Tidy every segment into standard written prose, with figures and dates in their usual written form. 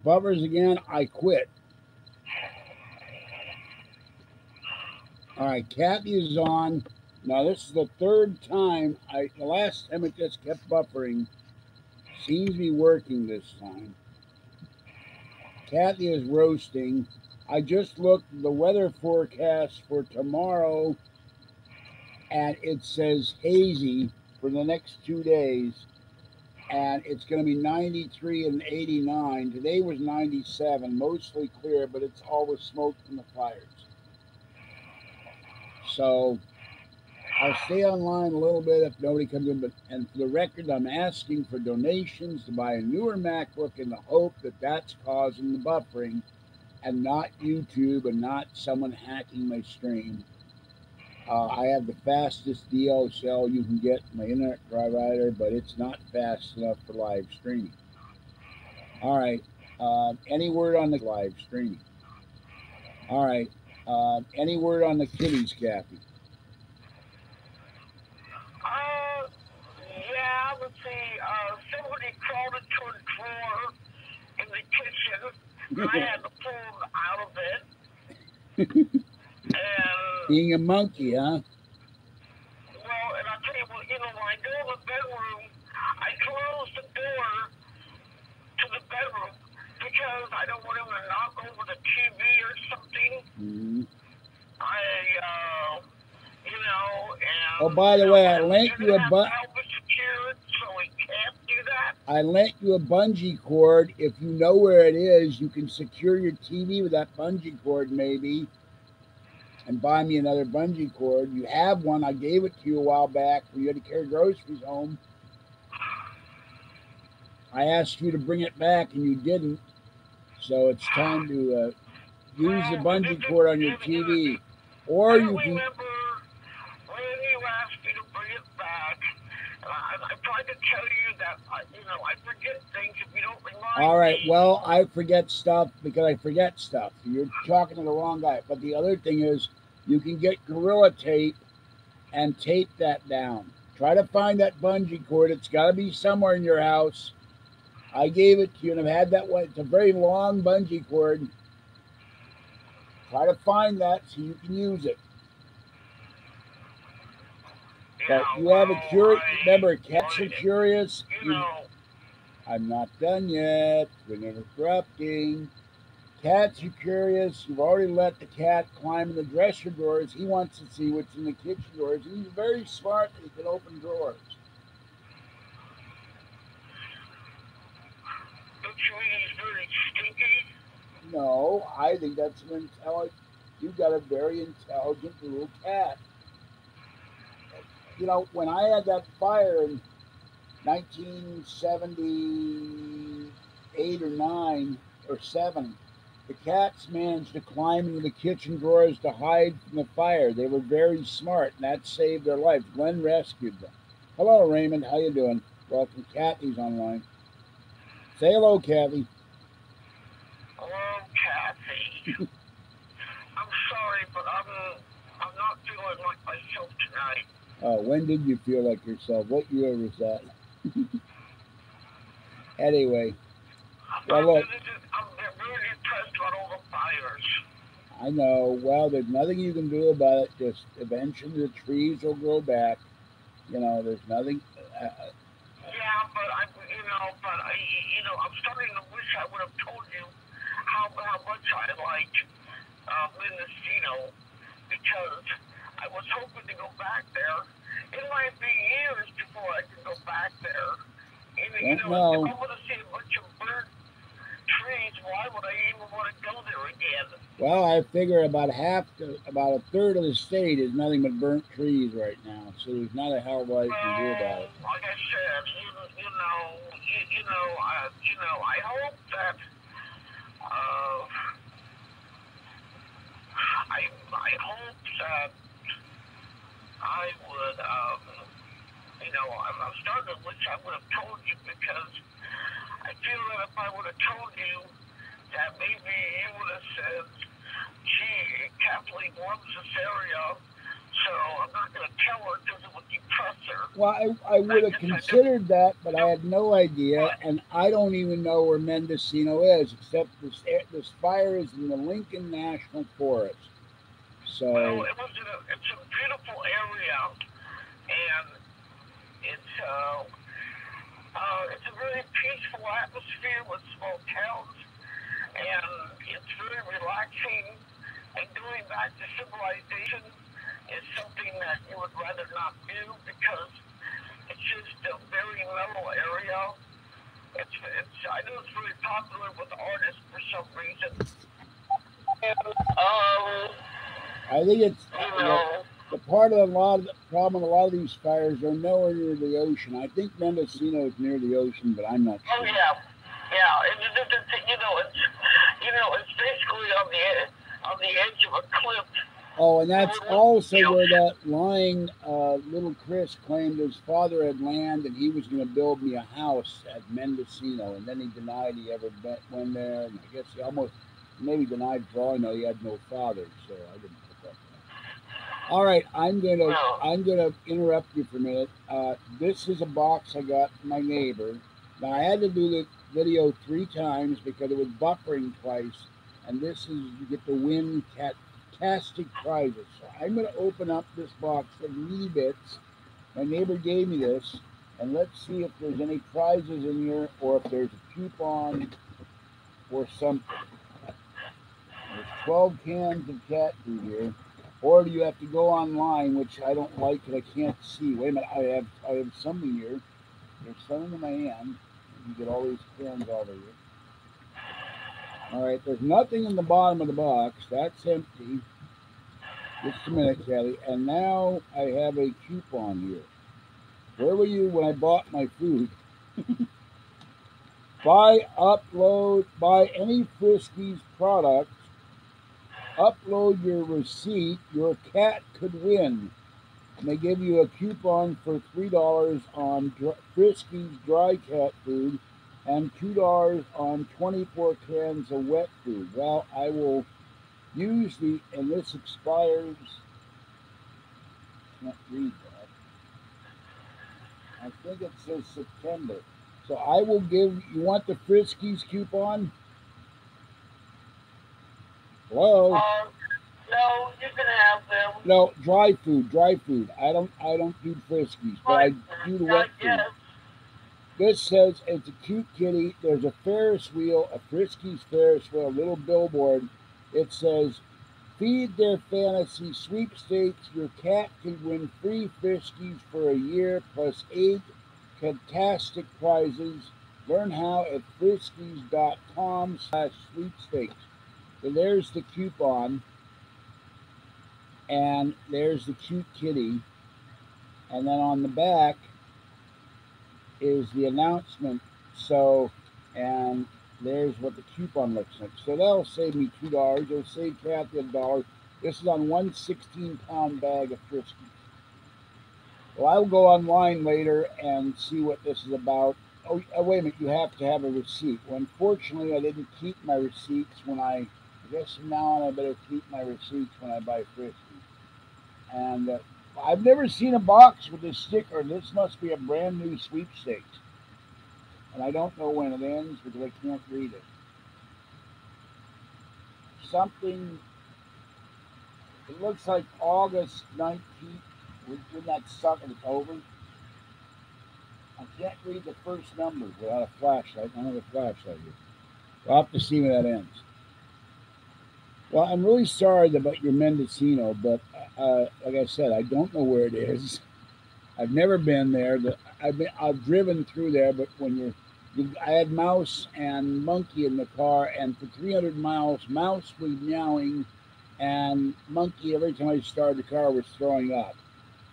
buffers again, I quit. All right, Kathy is on. Now this is the third time. The last time it just kept buffering. Seems to be working this time. Kathy is roasting. I just looked at the weather forecast for tomorrow, and it says hazy for the next 2 days, and it's going to be 93 and 89. Today was 97, mostly clear, but it's all the smoke from the fires. So I'll stay online a little bit if nobody comes in. And for the record, I'm asking for donations to buy a newer MacBook in the hope that that's causing the buffering and not YouTube and not someone hacking my stream. I have the fastest DSL you can get from my internet provider, but it's not fast enough for live streaming. All right. Any word on the live streaming? All right. Any word on the kitties, Kathy? Yeah, let's see. Somebody crawled into a drawer in the kitchen. I had to pull them out of it. And being a monkey, huh? Well, and I'll tell you what, when I go to the bedroom, I close the door to the bedroom because I don't want him to knock over the TV or something. Mm-hmm. And oh, by the way, I lent you a I lent you a bungee cord. If you know where it is, you can secure your TV with that bungee cord, maybe, and buy me another bungee cord. You have one. I gave it to you a while back when you had to carry groceries home. I asked you to bring it back, and you didn't. So it's time to use the bungee cord on your TV. Or you can... I tried to tell you that, I forget things if you don't remind All right, me. well, I forget stuff because I forget stuff. You're talking to the wrong guy. But the other thing is, you can get Gorilla Tape and tape that down. Try to find that bungee cord. It's got to be somewhere in your house. I gave it to you, and I've had that one. It's a very long bungee cord. Try to find that so you can use it. But you have a curious. Remember, cats are curious. I'm not done yet. We're interrupting. Cats are curious. You've already let the cat climb in the dresser drawers. He wants to see what's in the kitchen drawers. He's very smart that he can open drawers. Don't you mean he's very stinky? No, I think that's an intelligent. You've got a very intelligent little cat. When I had that fire in 1978 or 9 or 7, the cats managed to climb into the kitchen drawers to hide from the fire. They were very smart, and that saved their lives. Glenn rescued them. Hello, Raymond. How you doing? Welcome. Kathy's online. Say hello, Kathy. Hello, Kathy. I'm sorry, but I'm not feeling like myself tonight. When did you feel like yourself? What year was that? Anyway. Well, look. I'm really depressed about all the fires. I know. Well, there's nothing you can do about it. Just eventually the trees will grow back. There's nothing. Yeah, but I'm starting to wish I would have told you how much I liked Mendocino, because I was hoping to go back there. It might be years before I can go back there. If I'm going to see a bunch of burnt trees, why would I even want to go there again? Well, I figure about a third of the state is nothing but burnt trees right now, so there's not a hell of a lot you can do about it. Like I said, I hope that I hope that I would, I'm starting to wish I would have told you, because I feel that if I would have told you, that maybe you would have said, gee, Kathleen loves this area, So I'm not going to tell her because it would depress her. Well, I would have considered that, but I had no idea, But, and I don't even know where Mendocino is, except this fire is in the Lincoln National Forest. So, well, it's a beautiful area, and it's a very peaceful atmosphere with small towns, and it's very relaxing. And going back to civilization is something that you would rather not do because it's just a very mellow area. I know it's very popular with artists for some reason. And, I think it's you know, the part of a lot of the problem. A lot of these fires are nowhere near the ocean. I think Mendocino is near the ocean, but I'm not oh sure. yeah, and it's basically on the edge of a cliff. Oh, and that's also where that lying little Chris claimed his father had land and he was going to build me a house at Mendocino, and then he denied he ever went there, and I guess he almost maybe denied for all I know he had no father, so I didn't pick up that. All right, I'm gonna interrupt you for a minute. This is a box I got from my neighbor. Now I had to do the video 3 times because it was buffering twice, and this is you get the win fantastic prizes. So I'm going to open up this box of Meaty Bits. My neighbor gave me this, and let's see if there's any prizes in here or if there's a coupon or something. There's 12 cans of cat food here. Or do you have to go online, which I don't like because I can't see. Wait a minute, I have something here. There's some in my hand. You get all these cans over here. All right, there's nothing in the bottom of the box. That's empty. Just a minute, Kelly. And now I have a coupon here. Where were you when I bought my food? Buy any Friskies product, upload your receipt, your cat could win. And they give you a coupon for $3 on Friskies dry cat food and $2 on 24 cans of wet food. Well, I will use and this expires, can't read that. I think it says September. So I will you want the Friskies coupon? Hello? No, you can have them. No, dry food. I don't do Friskies, but I do the wet food. This says it's a cute kitty. There's a Ferris wheel, a Friskies Ferris wheel, a little billboard. It says, feed their fantasy sweepstakes. Your cat can win free Friskies for a year plus 8 fantastic prizes. Learn how at friskies.com/sweepstakes. So there's the coupon, and there's the cute kitty, and then on the back is the announcement. So, and there's what the coupon looks like. So that'll save me $2. It'll save Kathy $1. This is on 1 16-pound bag of Friskies. Well, I'll go online later and see what this is about. Oh, wait a minute, you have to have a receipt. Well, unfortunately, I didn't keep my receipts I guess from now on I better keep my receipts when I buy Friskies. And I've never seen a box with this sticker. This must be a brand new sweepstakes. And I don't know when it ends because I can't read it. It looks like August 19th. Wouldn't that suck if it's over? I can't read the first number without a flashlight. I don't have a flashlight here. I'll have to see when that ends. Well, I'm really sorry about your Mendocino, but like I said, I don't know where it is. I've never been there. I've driven through there, but I had Mouse and Monkey in the car, and for 300 miles, Mouse was meowing, and Monkey, every time I started the car, was throwing up.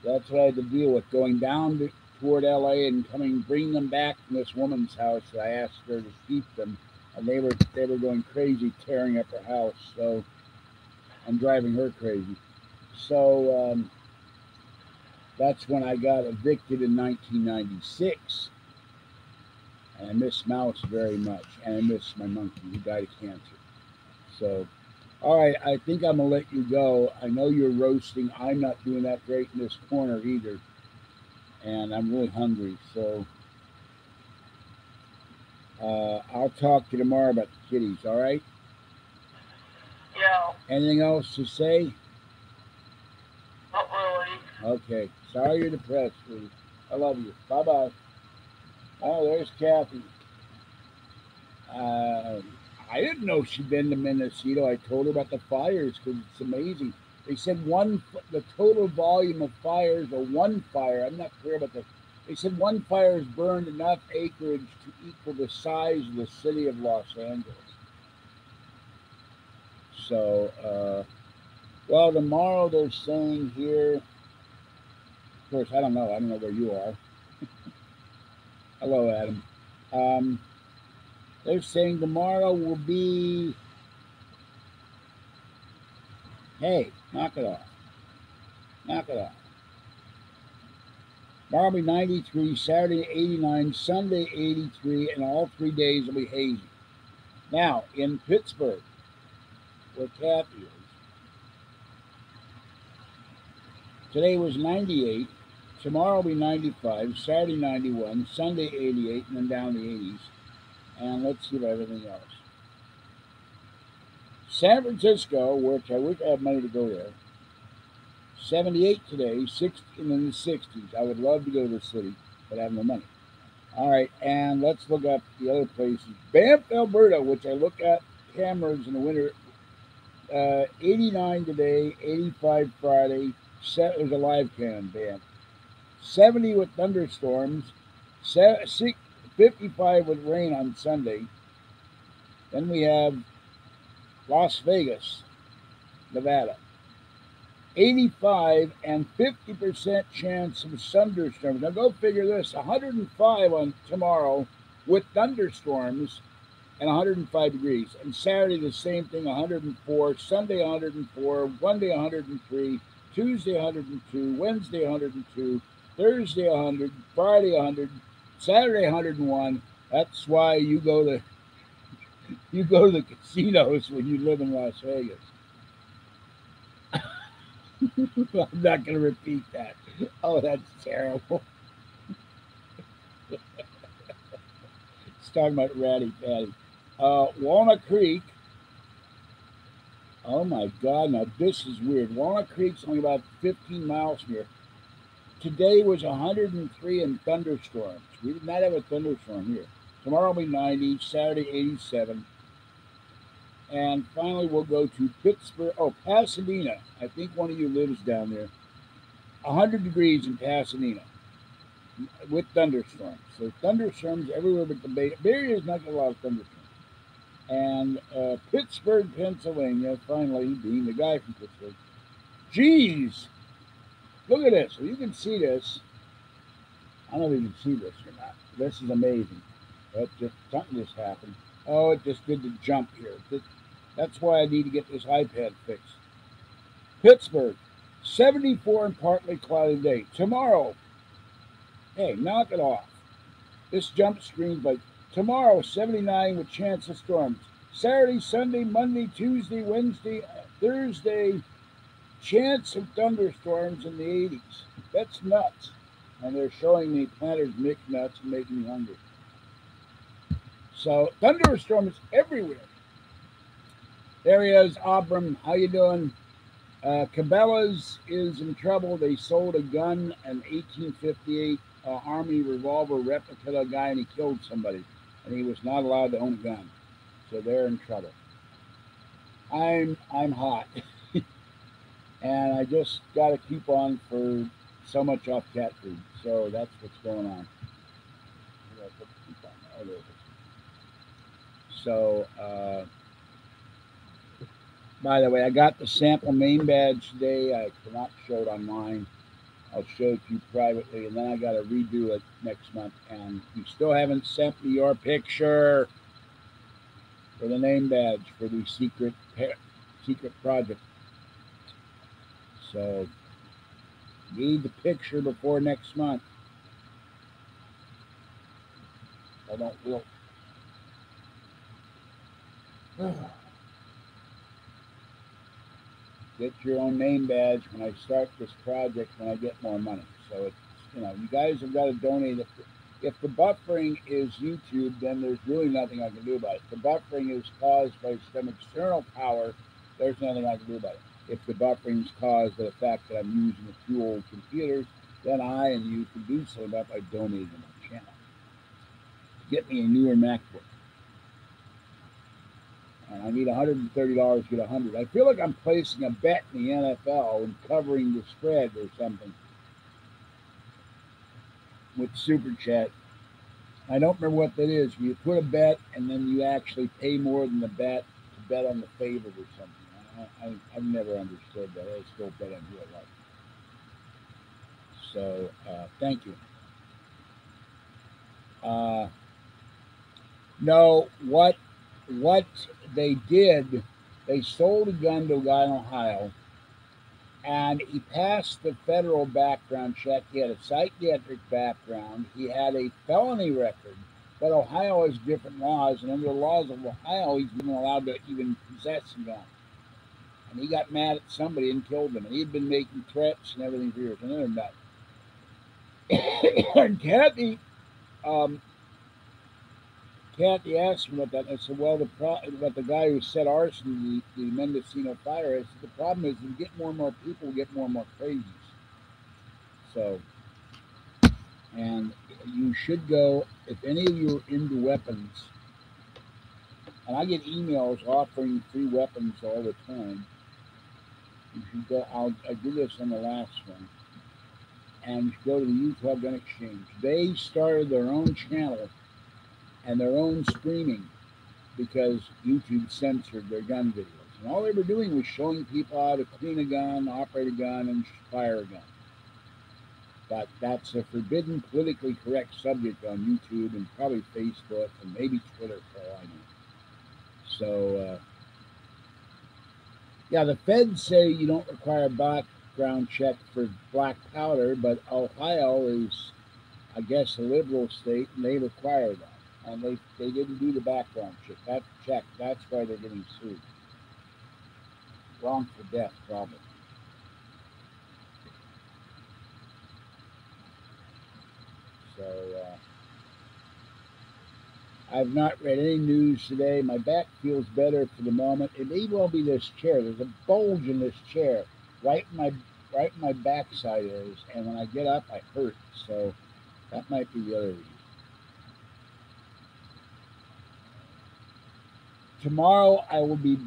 That's what I had to deal with, going down toward LA and bringing them back from this woman's house. I asked her to keep them, and they were going crazy, tearing up her house. So, and driving her crazy. So that's when I got evicted in 1996. And I miss Mouse very much, and I miss my monkey who died of cancer. So All right, I think I'm gonna let you go. I know you're roasting. I'm not doing that great in this corner either, and I'm really hungry. So I'll talk to you tomorrow about the kitties. All right. Yeah, Anything else to say? not really. Okay. Sorry you're depressed, sweetie. I love you. Bye bye. Oh, there's Kathy. Uh, I didn't know she'd been to Mendocino. I told her about the fires because it's amazing. They said the total volume of fires, or one fire, I'm not clear about that. They said one fire has burned enough acreage to equal the size of the city of Los Angeles. So, well, tomorrow they're saying here, of course, I don't know. I don't know where you are. Hello, Adam. Um, they're saying tomorrow will be, hey, knock it off. Knock it off. Tomorrow will be 93, Saturday 89, Sunday 83, and all 3 days will be hazy. Now, in Pittsburgh, where Kathy is, today was 98, tomorrow will be 95, Saturday 91, Sunday 88, and then down the 80s. And let's see about everything else. San Francisco, which I wish I had money to go there, 78 today, 60, and in the 60s. I would love to go to the city, but I have no money. All right, and let's look up the other places. Banff, Alberta, which I look at cameras in the winter. 89 today, 85 Friday. There's a live cam, Banff. 70 with thunderstorms. 55 with rain on Sunday. Then we have Las Vegas, Nevada. 85 and 50% chance of thunderstorms. Now go figure this, 105 on tomorrow with thunderstorms and 105 degrees. And Saturday the same thing, 104, Sunday 104, Monday 103, Tuesday 102, Wednesday 102, Thursday 100, Friday 100, Saturday 101. That's why you go to the casinos when you live in Las Vegas. I'm not going to repeat that. Oh, that's terrible. It's talking about Ratty Patty. Walnut Creek. Oh my God! Now this is weird. Walnut Creek's only about 15 miles from here. Today was 103 in thunderstorms. We did not have a thunderstorm here. Tomorrow will be 90. Saturday 87. And finally, we'll go to Pittsburgh. Oh, Pasadena. I think one of you lives down there. 100 degrees in Pasadena with thunderstorms. So thunderstorms everywhere but the Bay Area is not got a lot of thunderstorms. And Pittsburgh, Pennsylvania, finally being the guy from Pittsburgh. Geez, look at this. So you can see this. I don't know if you can see this or not. This is amazing. Something just happened. Oh, it just did the jump here. That's why I need to get this iPad fixed. Pittsburgh, 74 and partly cloudy day. Tomorrow, hey, knock it off. This jump screen's like tomorrow, 79 with chance of storms. Saturday, Sunday, Monday, Tuesday, Wednesday, Thursday, chance of thunderstorms in the 80s. That's nuts. And they're showing me planters mixed nuts and making me hungry. So thunderstorms everywhere. There he is, Abram. How you doing? Cabela's is in trouble. They sold a gun, an 1858 Army revolver replica to a guy, and he killed somebody, and he was not allowed to own a gun. So they're in trouble. I'm hot, and I just got a coupon for so much off cat food. So that's what's going on. Oh, there it is. So, by the way, I got the sample name badge today. I cannot show it online. I'll show it to you privately, and then I got to redo it next month. And you still haven't sent me your picture for the name badge for the secret project. So need the picture before next month. I don't will. get your own name badge when I start this project when I get more money. So it's, you guys have got to donate. If the buffering is YouTube, then there's really nothing I can do about it. If the buffering is caused by some external power, there's nothing I can do about it. If the buffering is caused by the fact that I'm using a few old computers, then I and you can do something about it by donating to my channel. Get me a newer MacBook. And I need $130 to get 100. I feel like I'm placing a bet in the NFL and covering the spread or something with Super Chat. I don't remember what that is. You put a bet and then you actually pay more than the bet to bet on the favorite or something. I've never understood that. I still bet on who I like. So thank you. No, what they did, they sold a gun to a guy in Ohio, and he passed the federal background check. He had a psychiatric background. He had a felony record, but Ohio has different laws, and under the laws of Ohio, he's not allowed to even possess a gun. And he got mad at somebody and killed them. And he'd been making threats and everything for years. And they're nuts. And Kathy asked me about that, and I said, well, about the guy who set arson, the Mendocino fire, I said, the problem is we get more and more people, we get more and more crazies. So, and you should go, if any of you are into weapons, and I get emails offering free weapons all the time, you should go, I did this on the last one, and you should go to the Utah Gun Exchange. They started their own channel and their own streaming because YouTube censored their gun videos. And all they were doing was showing people how to clean a gun, operate a gun, and fire a gun. But that's a forbidden, politically correct subject on YouTube and probably Facebook and maybe Twitter for all I know. So, yeah, the feds say you don't require a background check for black powder, but Ohio is, I guess, a liberal state, and they require that. And they didn't do the background check. That's why they're getting sued. Wrongful death, probably. So, I've not read any news today. My back feels better for the moment. It may well be this chair. There's a bulge in this chair, right in my backside is, and when I get up, I hurt. So that might be the other reason. Tomorrow I will be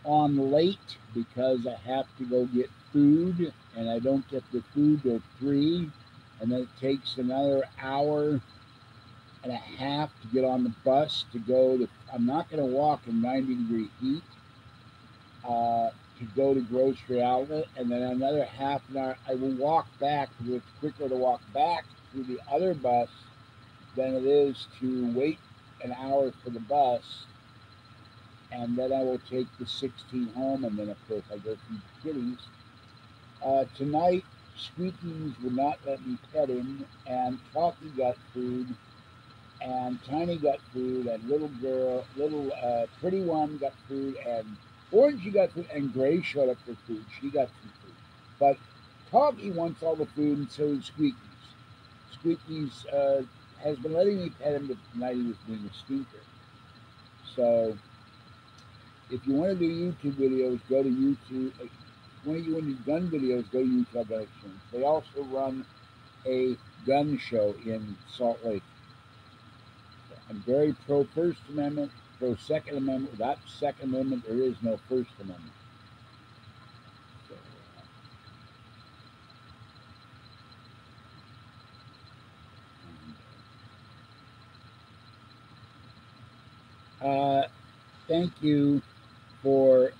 on late because I have to go get food, and I don't get the food till 3, and then it takes another hour and a half to get on the bus to go to. I'm not going to walk in 90-degree heat to go to grocery outlet, and then another half an hour. I will walk back because it's quicker to walk back to the other bus than it is to wait an hour for the bus. And then I will take the 16 home, and then, of course, I go feed the kitties. Tonight, Squeakies would not let me pet him, and Talkie got food, and Tiny got food, and little Pretty One got food, and Orangey got food, and Gray showed up for food. She got some food. But Talkie wants all the food, and so does Squeakies. Squeakies has been letting me pet him, but tonight he was being a stinker. So, if you want to do YouTube videos, go to YouTube. When you want to do gun videos, go to Utah Gun Exchange. They also run a gun show in Salt Lake. I'm very pro First Amendment, pro Second Amendment. Without Second Amendment, there is no First Amendment. So, thank you for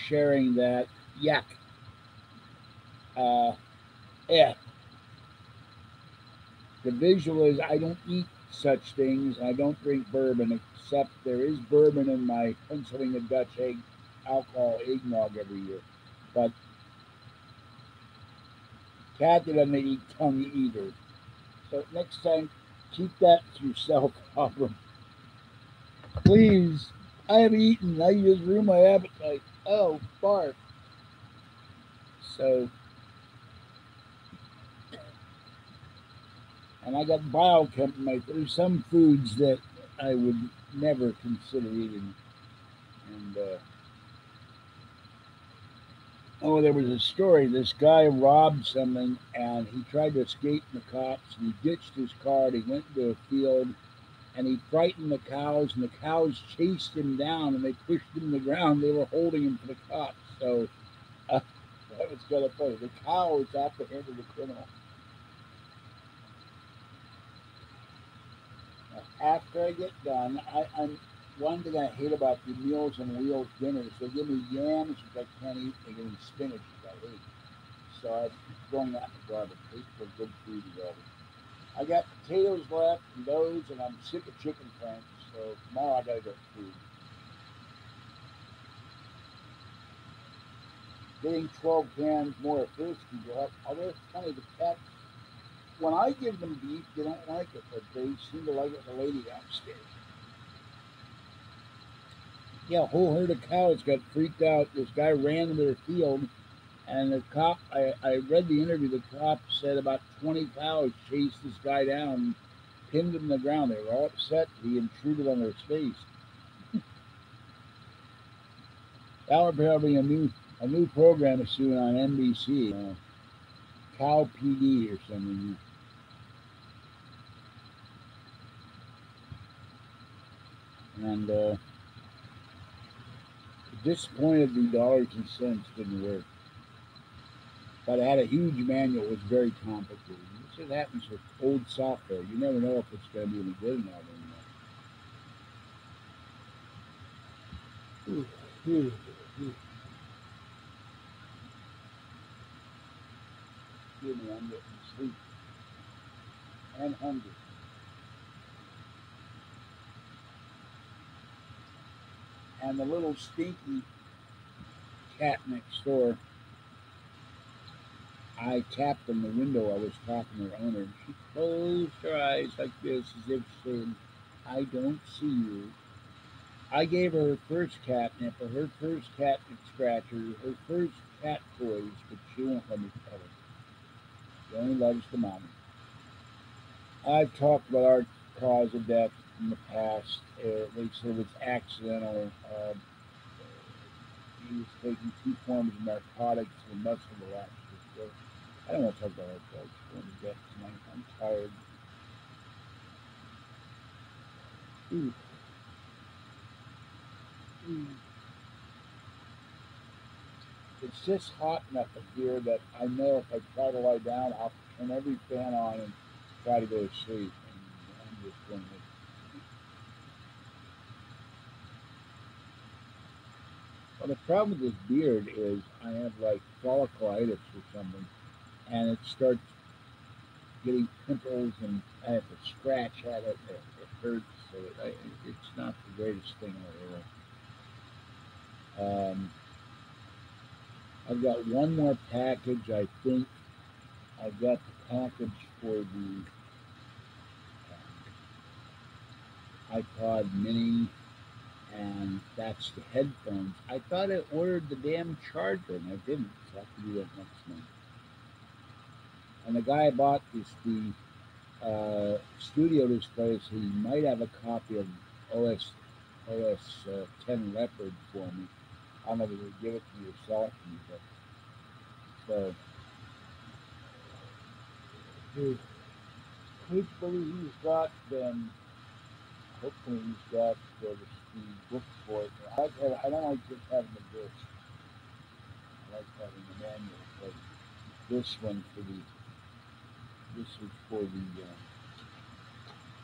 sharing that. Yuck. Yeah. The visual is I don't eat such things. I don't drink bourbon, except there is bourbon in my Pennsylvania Dutch alcohol eggnog every year. But Kathy doesn't eat tongue either. So next time, keep that to yourself, Aubrey. Please. I have eaten. I just ruined my appetite. Oh, barf. So, and I got biochemistry. There's some foods that I would never consider eating. And there was a story. This guy robbed something, and he tried to escape from the cops. And he ditched his car. And he went into a field, and he frightened the cows. And the cows chased him down, and they pushed him to the ground. They were holding him for the cops. So that was kind of funny. The cows apprehended the criminal. After I get done, I'm one thing I hate about the Meals on Wheels dinners. They give me yams, which I can't eat. They give me spinach, which I hate. So I'm throwing that in the garbage. Hate for good food and garbage. I got potatoes left and those, and I'm sick of chicken franks. So tomorrow I gotta get food. Getting 12 cans more of this can go up. Although it's funny, the cats, when I give them beef, they don't like it, but they seem to like it. The lady downstairs. Yeah, a whole herd of cows got freaked out. This guy ran into their field, and the cop, I read the interview, the cop said about 20 cows chased this guy down, pinned him to the ground. They were all upset that he intruded on their space. That would probably be a new program soon on NBC, Cow PD or something. And disappointed the dollars and cents didn't work. But I had a huge manual. It was very complicated. This is what happens with old software. You never know if it's going to be any good or not anymore. Excuse me, I'm getting sleepy and hungry. And the little stinky cat next door, I tapped on the window. I was talking to her owner, and she closed her eyes like this, as if saying, I don't see you. I gave her first catnip, or her first catnip scratcher, her first cat toys, but she won't let me pet her. She only loves the mommy. I've talked about our cause of death in the past. They said it was accidental. He was taking 2 forms of narcotics and must have relaxed his throat. I don't want to talk about our drugs going to death tonight. I'm tired. Ooh. It's just hot enough in here that I know if I try to lie down, I'll turn every fan on and try to go to sleep. And I'm just going to. Well, the problem with this beard is I have like folliculitis or something, and it starts getting pimples, and I have to scratch at it. It hurts. So it's not the greatest thing in the world. I've got one more package. I think I've got the package for the iPod Mini, and that's the headphones. I thought I ordered the damn charger, and I didn't. So I have to do that next month. And the guy I bought the studio display, so he might have a copy of OS 10 Leopard for me. I don't know if he would give it to me or sell it to me, but so hopefully he's got them. Hopefully he's got the book for it. I don't like just having the disc. I like having the manual, but this one this is for the I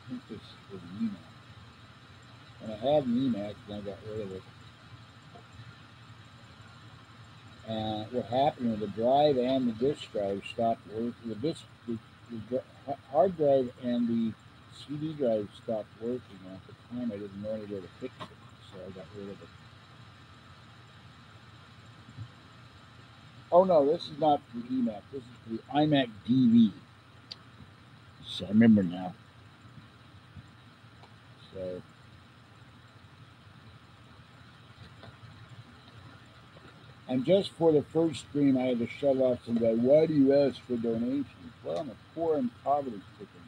think this is for the email. And I had an email, and I got rid of it. And what happened was the drive and the disk drive stopped working. The hard drive and the CD drive stopped working. And at the time, I didn't know any way to fix it, so I got rid of it. Oh no, this is not for the eMac. This is for the iMac DV. So I remember now. So And just for the first stream, I had to shut off and go, why do you ask for donations? Well, I'm a poor and poverty-stricken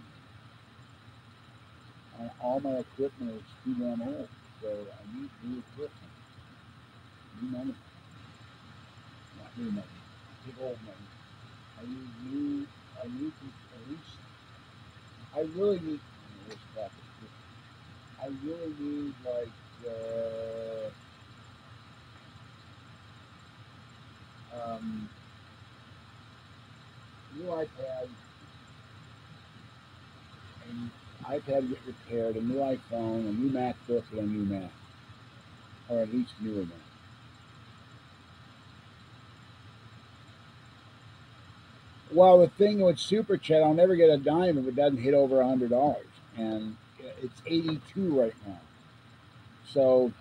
man. And all my equipment is too damn old. So I need new equipment, new money. Not new money, big old money. I need at least, I really need, this topic, I really need like, um, new iPad, and iPad get repaired, a new iPhone, a new MacBook, and a new Mac, or at least newer Mac. Well, the thing with Super Chat, I'll never get a dime if it doesn't hit over $100, and it's 82 right now. So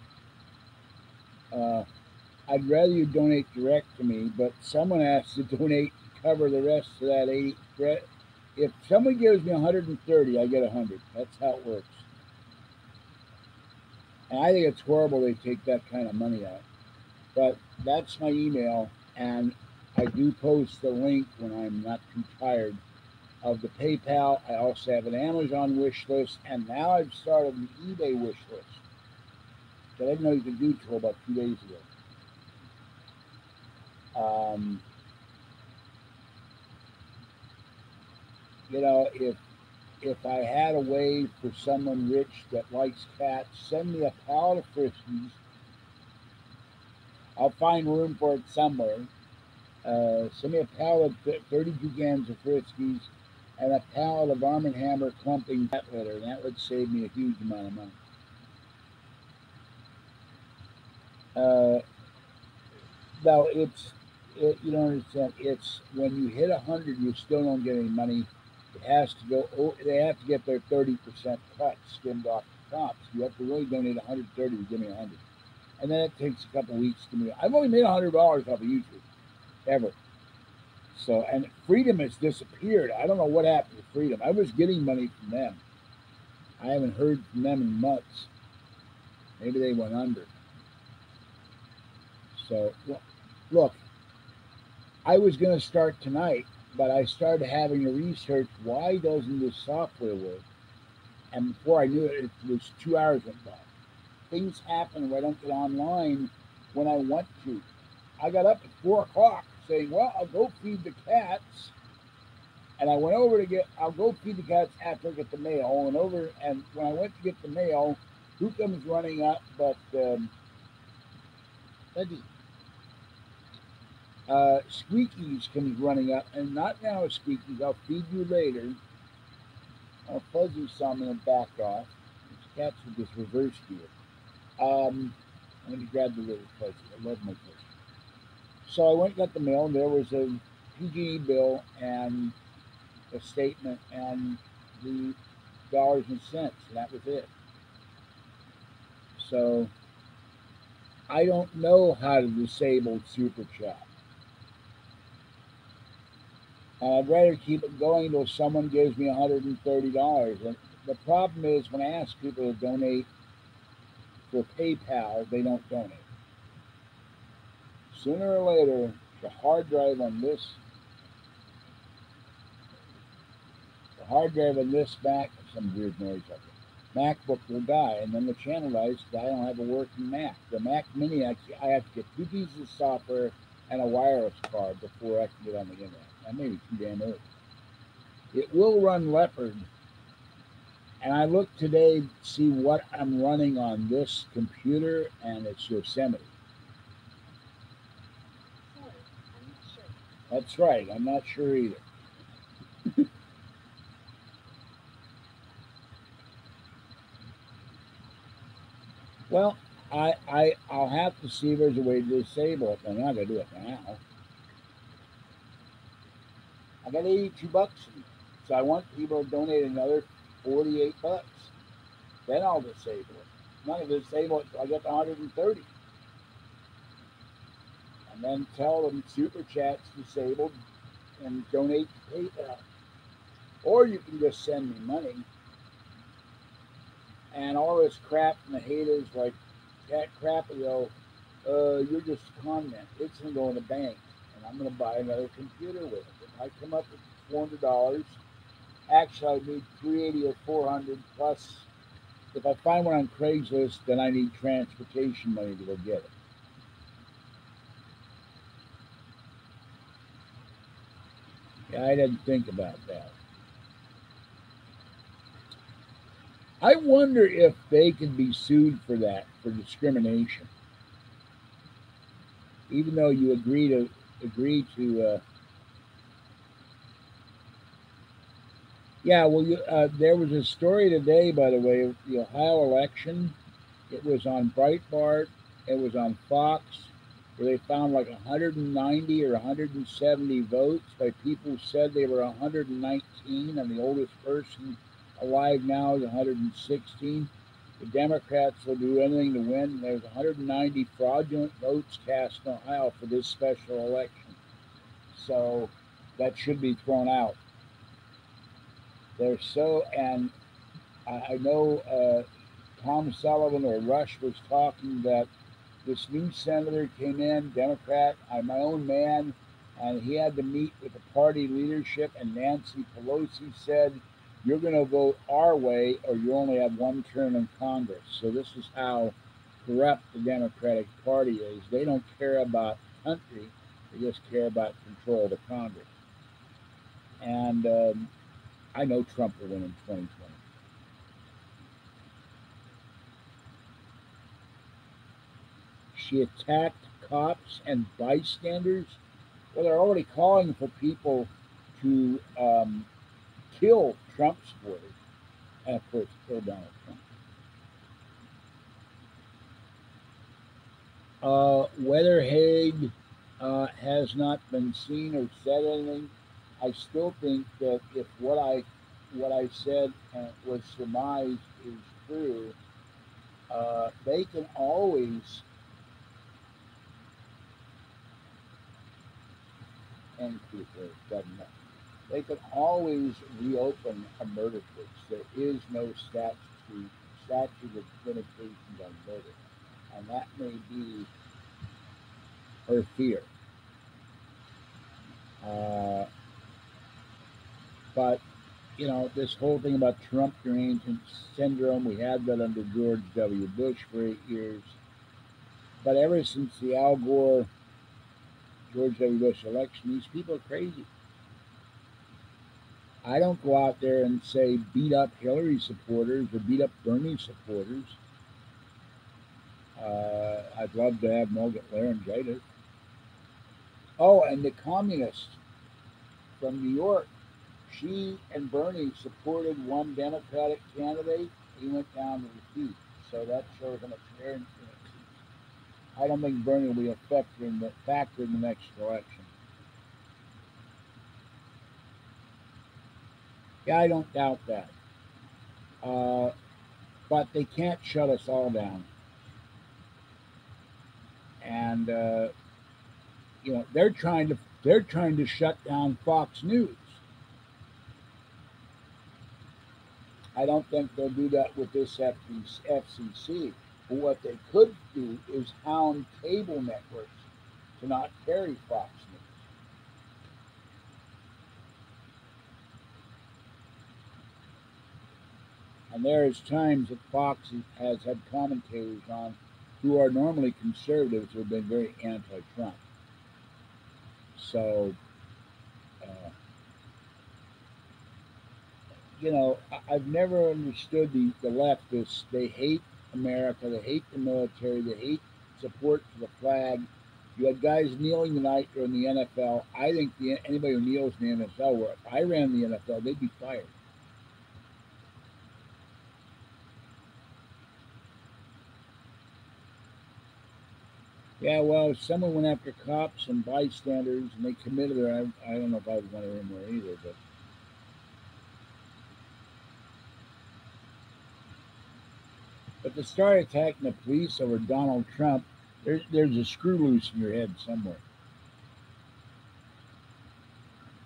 I'd rather you donate direct to me, but someone has to donate to cover the rest of that 80. If someone gives me 130, I get 100. That's how it works. And I think it's horrible they take that kind of money out. But that's my email, and I do post the link when I'm not too tired of the PayPal. I also have an Amazon wish list, and now I've started an eBay wish list that I didn't know you could do till about 2 days ago. You know, if I had a way for someone rich that likes cats, send me a pallet of Friskies. I'll find room for it somewhere. Send me a pallet of 32 cans of Friskies and a pallet of Arm & Hammer clumping cat litter, and that would save me a huge amount of money. No, you don't understand. It's when you hit 100, you still don't get any money. It has to go. They have to get their 30% cut skimmed off the top. So you have to really donate 130 to give me 100, and then it takes a couple weeks to me. I've only made $100 off of YouTube ever. So, and Freedom has disappeared. I don't know what happened to Freedom. I was getting money from them. I haven't heard from them in months. Maybe they went under. So, look, I was going to start tonight, but I started having to research why doesn't this software work? And before I knew it, it was 2 hours went by. Things happen where I don't get online when I want to. I got up at 4 o'clock saying, well, I'll go feed the cats. And I went over to I'll go feed the cats after I get the mail. And when I went to get the mail, who comes running up but Eddie? Squeakies comes running up, and not now, Squeakies. I'll feed you later. Fuzzy saw me and backed off. These cats with this reverse gear. I'm going to grab the little Fuzzy. I love my Fuzzy. So I went and got the mail, and there was a PG&E bill and a statement and the dollars and cents, and that was it. So I don't know how to disable Super Chat. And I'd rather keep it going until someone gives me $130. And the problem is when I ask people to donate for PayPal, they don't donate. Sooner or later, the hard drive on this Mac, some weird noise up there, MacBook will die, and then the channel dies because I don't have a working Mac. The Mac Mini, I have to get 2 pieces of software and a wireless card before I can get on the internet. That may be too damn old. It will run Leopard, and I looked today to see what I'm running on this computer, and it's Yosemite. That's right, I'm not sure either. Well, I'll have to see if there's a way to disable it. I'm not gonna do it now. I got $82, so I want people to donate another $48. Then I'll disable it. I'm not gonna disable it until I get to 130. And then tell them Super Chat's disabled and donate to PayPal. Or you can just send me money. And all this crap from the haters like Cat Crapio, You're just a con man. It's going to go in a bank, and I'm going to buy another computer with it. If I come up with $400, actually I need 380 or 400 plus. If I find one on Craigslist, then I need transportation money to go get it. Yeah, I didn't think about that. I wonder if they can be sued for that, for discrimination, even though you agree to. Yeah, well, there was a story today, by the way, of the Ohio election. It was on Breitbart. It was on Fox, where they found like 190 or 170 votes by people who said they were 119, and the oldest person alive now is 116. The Democrats will do anything to win. There's 190 fraudulent votes cast in Ohio for this special election. So that should be thrown out. They're so, and I know Tom Sullivan or Rush was talking that this new senator came in, Democrat, my own man, and he had to meet with the party leadership. And Nancy Pelosi said, "You're going to vote our way, or you only have one term in Congress." So this is how corrupt the Democratic Party is. They don't care about the country; they just care about control of the Congress. And I know Trump will win in 2020. She attacked cops and bystanders. Well, they're already calling for people to kill Trump supporters, and of course, kill Donald Trump. Whether Haig has not been seen or said anything, I still think that if what I said was surmised is true, they can always end people government. They can always reopen a murder case. There is no statute of limitations on murder, and that may be her fear. Uh, but this whole thing about Trump derangement syndrome, we had that under George W. Bush for 8 years. But ever since the Al Gore George W. Bush election, these people are crazy. I don't go out there and say beat up Hillary supporters or beat up Bernie supporters. I'd love to have them all get laryngitis. Oh, and the communist from New York, she and Bernie supported one Democratic candidate. He went down to defeat. So that shows how much they're influencing. I don't think Bernie will be a factor in the next election. Yeah, I don't doubt that. Uh, but they can't shut us all down. And they're trying to shut down Fox News. I don't think they'll do that with this FCC. But what they could do is hound cable networks to not carry Fox News. And there is times that Fox has had commentators on who are normally conservatives who have been very anti-Trump. So, uh, I've never understood the leftists. They hate America. They hate the military. They hate support for the flag. You had guys kneeling tonight during the NFL. I think anybody who kneels in the NFL, where if I ran the NFL, they'd be fired. Yeah, well, someone went after cops and bystanders, and they committed it. I don't know if I would want to in there either, but to start attacking the police over Donald Trump, there's a screw loose in your head somewhere.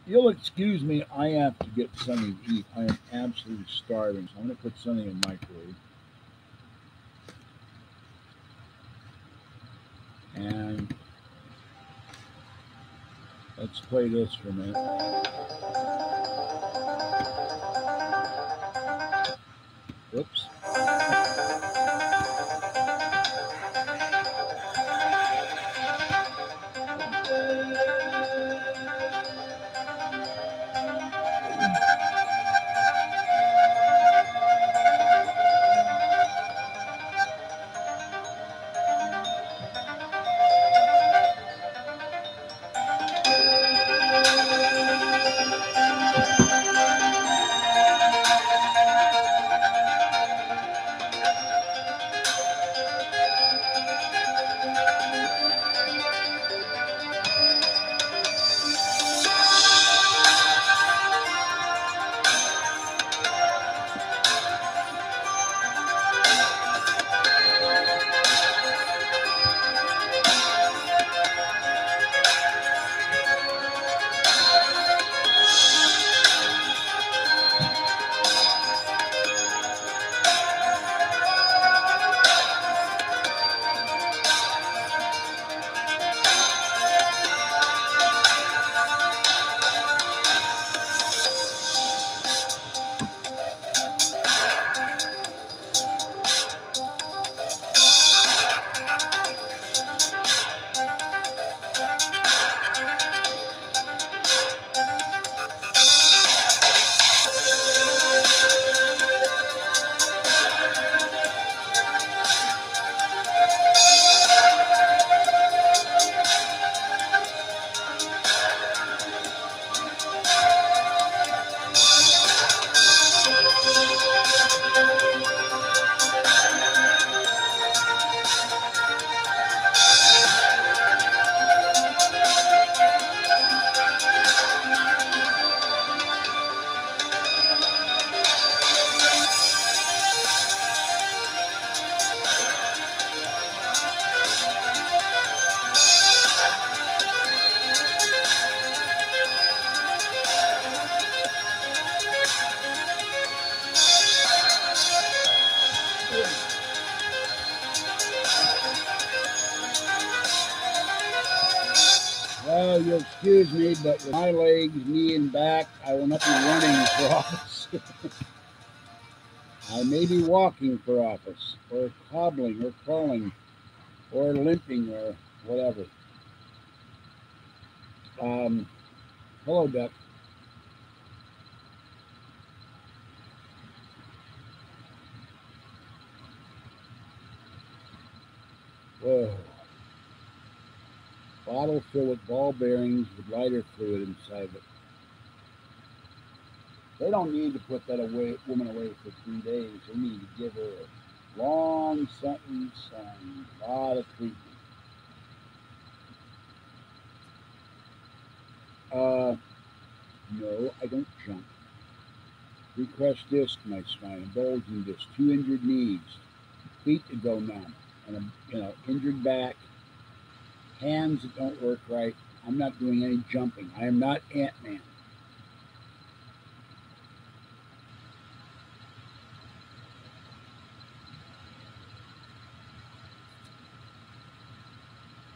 You'll excuse me. I have to get something to eat. I am absolutely starving, so I'm going to put something in the microwave. And let's play this for a minute. Whoops. Well, you'll excuse me, but with my legs, knee, and back, I will not be running for office. I may be walking for office, or hobbling, or crawling, or limping, or whatever. Hello, Duck. Whoa. Bottle filled with ball bearings with lighter fluid inside of it. They don't need to put that woman away for 3 days. They need to give her a long sentence and a lot of treatment. No, I don't jump. 3 crushed discs in my spine, a bulging disc, 2 injured knees, feet that go numb, and injured back, hands that don't work right. I'm not doing any jumping. I am not Ant-Man.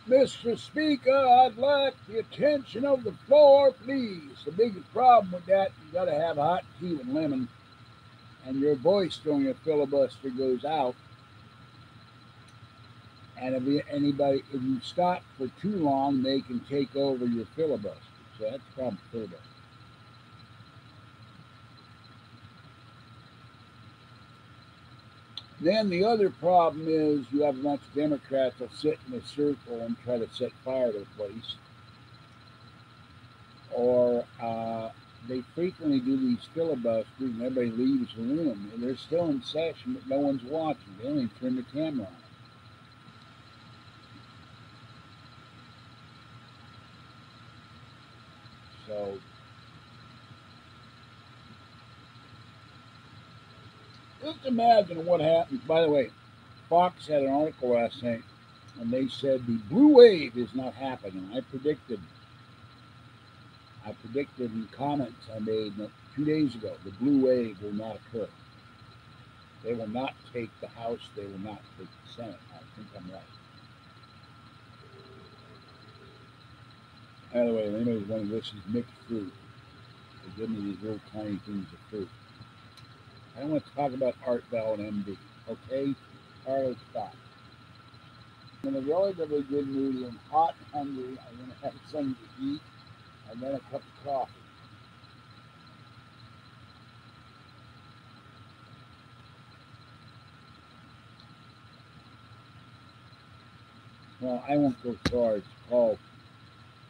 Mr. Speaker, I'd like the attention of the floor, please. The biggest problem with that, you got to have hot tea with lemon, and your voice during a filibuster goes out. And if you stop for too long, they can take over your filibuster. So that's the problem with filibuster. Then the other problem is you have a bunch of Democrats that sit in a circle and try to set fire to the place. Or they frequently do these filibusters and everybody leaves the room. And they're still in session, but no one's watching. They only turn the camera on. So just imagine what happens. By the way, Fox had an article last night, and they said the blue wave is not happening. I predicted in comments I made 2 days ago, the blue wave will not occur. They will not take the House. They will not take the Senate. I think I'm right. By the way, if anybody's wondering, this is mixed fruit. They give me these little tiny things of fruit. I don't want to talk about Art Bell and MD. Okay? Carlos, stop. I'm in a relatively good mood. I'm hot and hungry. I'm going to have something to eat and then a cup of coffee. Well, I won't go so far as to call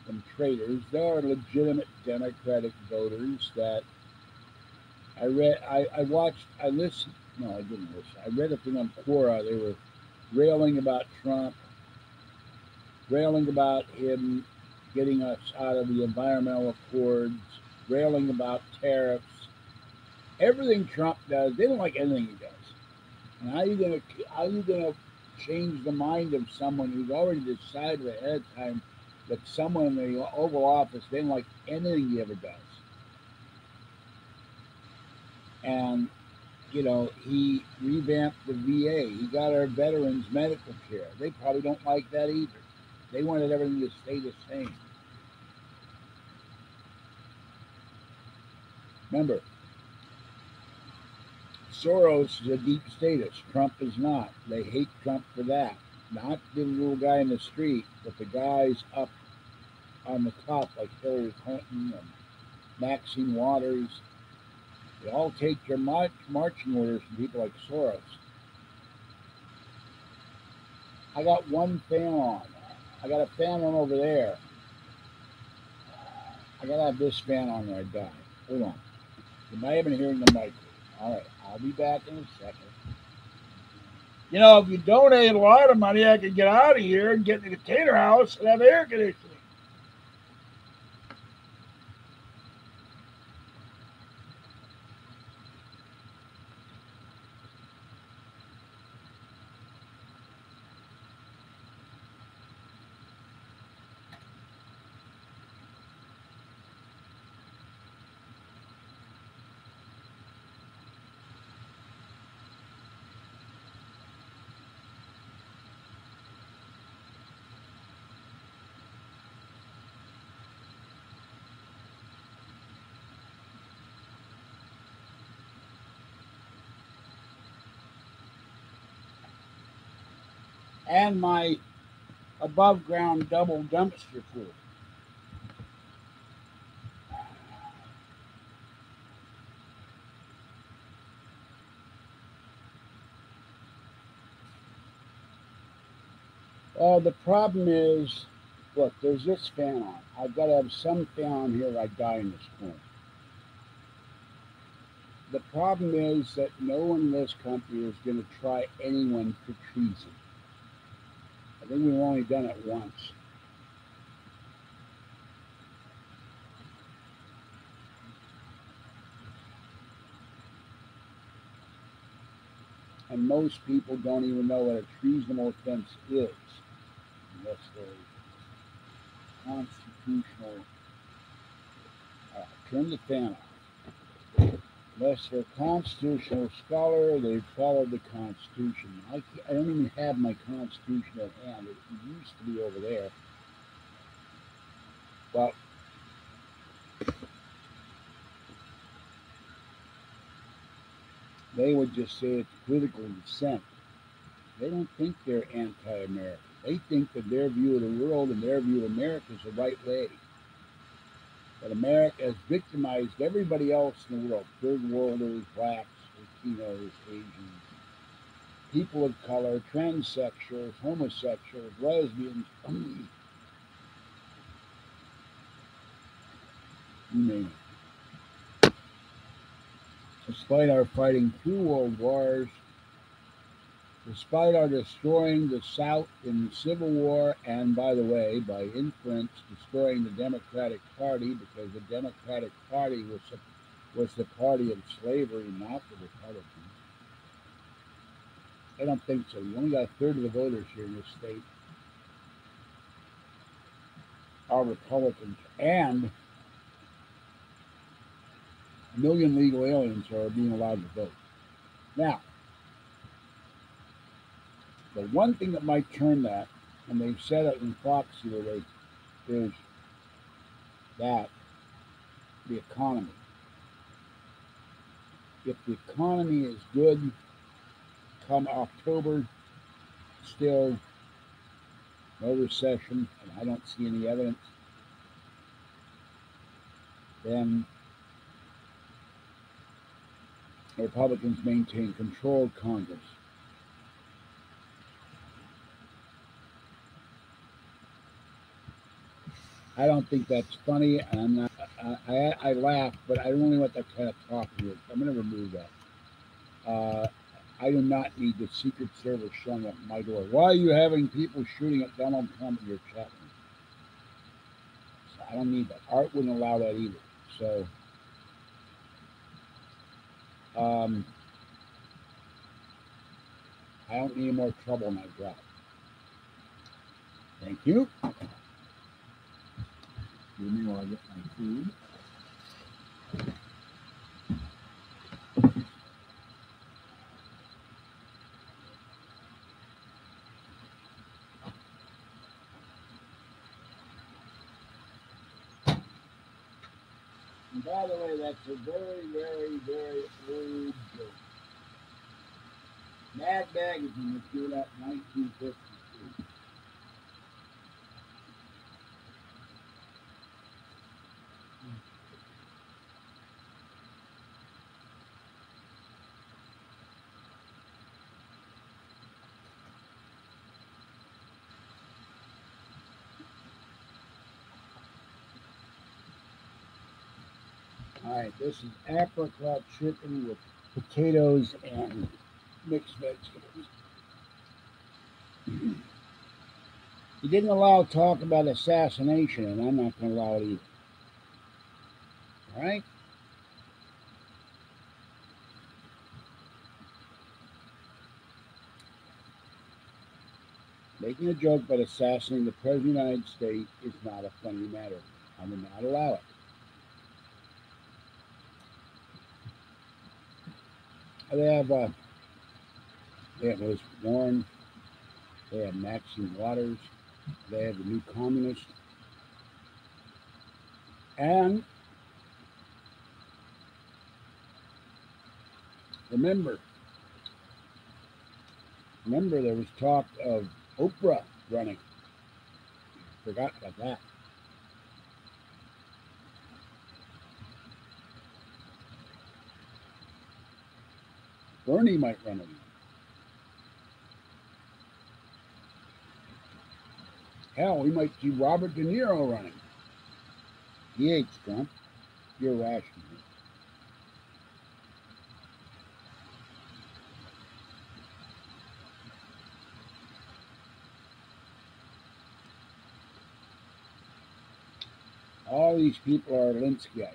them traitors. There are legitimate Democratic voters that I read, I watched, I listened. No, I didn't listen. I read a thing on Quora. They were railing about Trump, railing about him getting us out of the environmental accords, railing about tariffs. Everything Trump does, they don't like anything he does. And how are you gonna change the mind of someone who's already decided ahead of time that someone in the Oval Office didn't like anything he ever does? And he revamped the VA. He got our veterans medical care. They probably don't like that either. They wanted everything to stay the same. Remember, Soros is a deep statist. Trump is not. They hate Trump for that. Not the little guy in the street, but the guys up on the top, like Hillary Clinton and Maxine Waters. They all take their marching orders from people like Soros. I got one fan on. I got a fan on over there. I gotta have this fan on or I die. Hold on. You might have been hearing the mic. All right, I'll be back in a second. If you donate a lot of money, I could get out of here and get in the container house and have air conditioning. And my above ground double dumpster full. The problem is, look, there's this fan on. I've got to have some fan on here or I die in this corner. The problem is that no one in this country is going to try anyone for treason. I think we've only done it once. And most people don't even know what a treasonable offense is unless they're constitutional. Turn the fan off. Unless they're a constitutional scholar, they've followed the Constitution. I don't even have my Constitution at hand. It used to be over there. But they would just say it's political dissent. They don't think they're anti-American. They think that their view of the world and their view of America is the right way. That America has victimized everybody else in the world. Third worlders, blacks, Latinos, Asians, people of color, transsexuals, homosexuals, lesbians, you name it. Despite our fighting 2 world wars, despite our destroying the South in the Civil War, and by the way, by inference, destroying the Democratic Party, because the Democratic Party was the party of slavery, not the Republicans. I don't think so. You only got a third of the voters here in this state are Republicans, and a million legal aliens are being allowed to vote. Now, the one thing that might turn that, and they've said it in Fox the other day, is that the economy. If the economy is good come October, still no recession, and I don't see any evidence, then the Republicans maintain control of Congress. I don't think that's funny. I'm not. I laugh, but I don't really want that kind of talk here. I'm going to remove that. I do not need the Secret Service showing up at my door. Why are you having people shooting at Donald Trump in your chat room? So I don't need that. Art wouldn't allow that either. So, I don't need more trouble in my job. Thank you. Give me while I get my food. And by the way, that's a very, very, very old joke. Mad Magazine was doing that in 1953. All right, this is apricot chicken with potatoes and mixed vegetables. He didn't allow talk about assassination, and I'm not going to allow it either. All right? Making a joke about assassinating the President of the United States is not a funny matter. I will not allow it. They have Elizabeth Warren. They have Maxine Waters. They have the New Communist. And remember, there was talk of Oprah running. Forgot about that. Bernie might run again. Hell, we might see Robert De Niro running. He hates Trump. You're rational. All these people are Linskyites.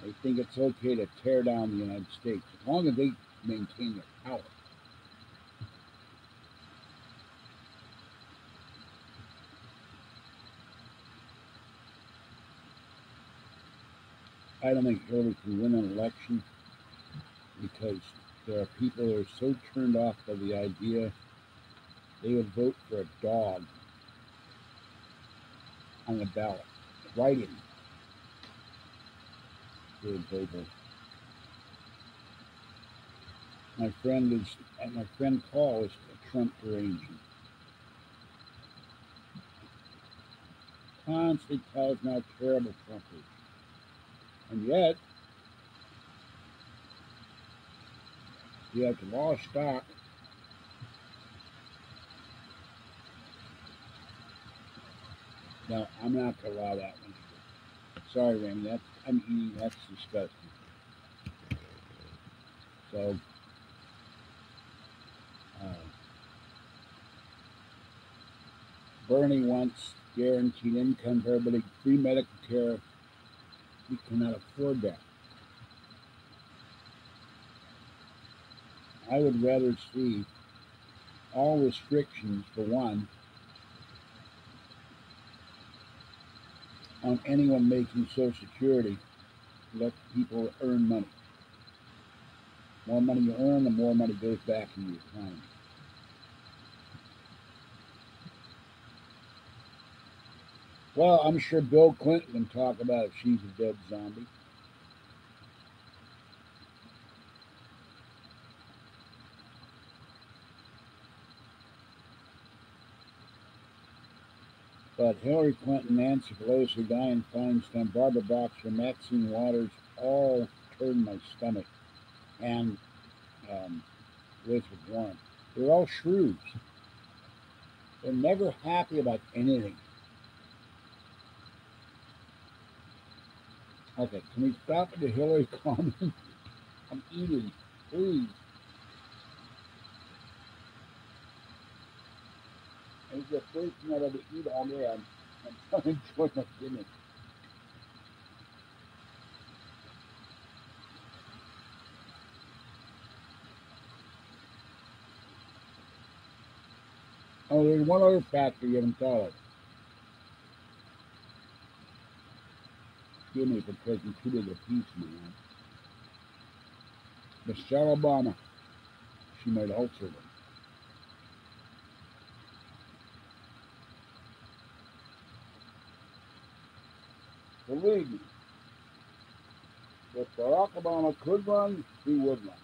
They think it's okay to tear down the United States as long as they maintain their power. I don't think Hillary can win an election because there are people that are so turned off by the idea they would vote for a dog on the ballot. Writing. They would vote for. My friend Paul is a Trump deranged. Constantly tells me how terrible Trump is. And yet, you have to lost stock. No, I'm not going to allow that one. Sorry, Randy. I'm eating. That's disgusting. So, Bernie wants guaranteed income for everybody, free medical care. We cannot afford that. I would rather see all restrictions, for one, on anyone making Social Security. Let people earn money. The more money you earn, the more money goes back into the economy. Well, I'm sure Bill Clinton can talk about if she's a dead zombie. But Hillary Clinton, Nancy Pelosi, Dianne Feinstein, Barbara Boxer, Maxine Waters all turned my stomach. And Elizabeth Warren. They're all shrews. They're never happy about anything. Okay, can we stop at the Hillary comment? I'm eating, please. It's the first thing I've ever eaten all day. I'm trying to enjoy my dinner. Oh, there's one other factor you haven't thought of. Give me for taking too big a piece, man. Michelle Obama, she might also win. Believe me, if Barack Obama could run, he would run.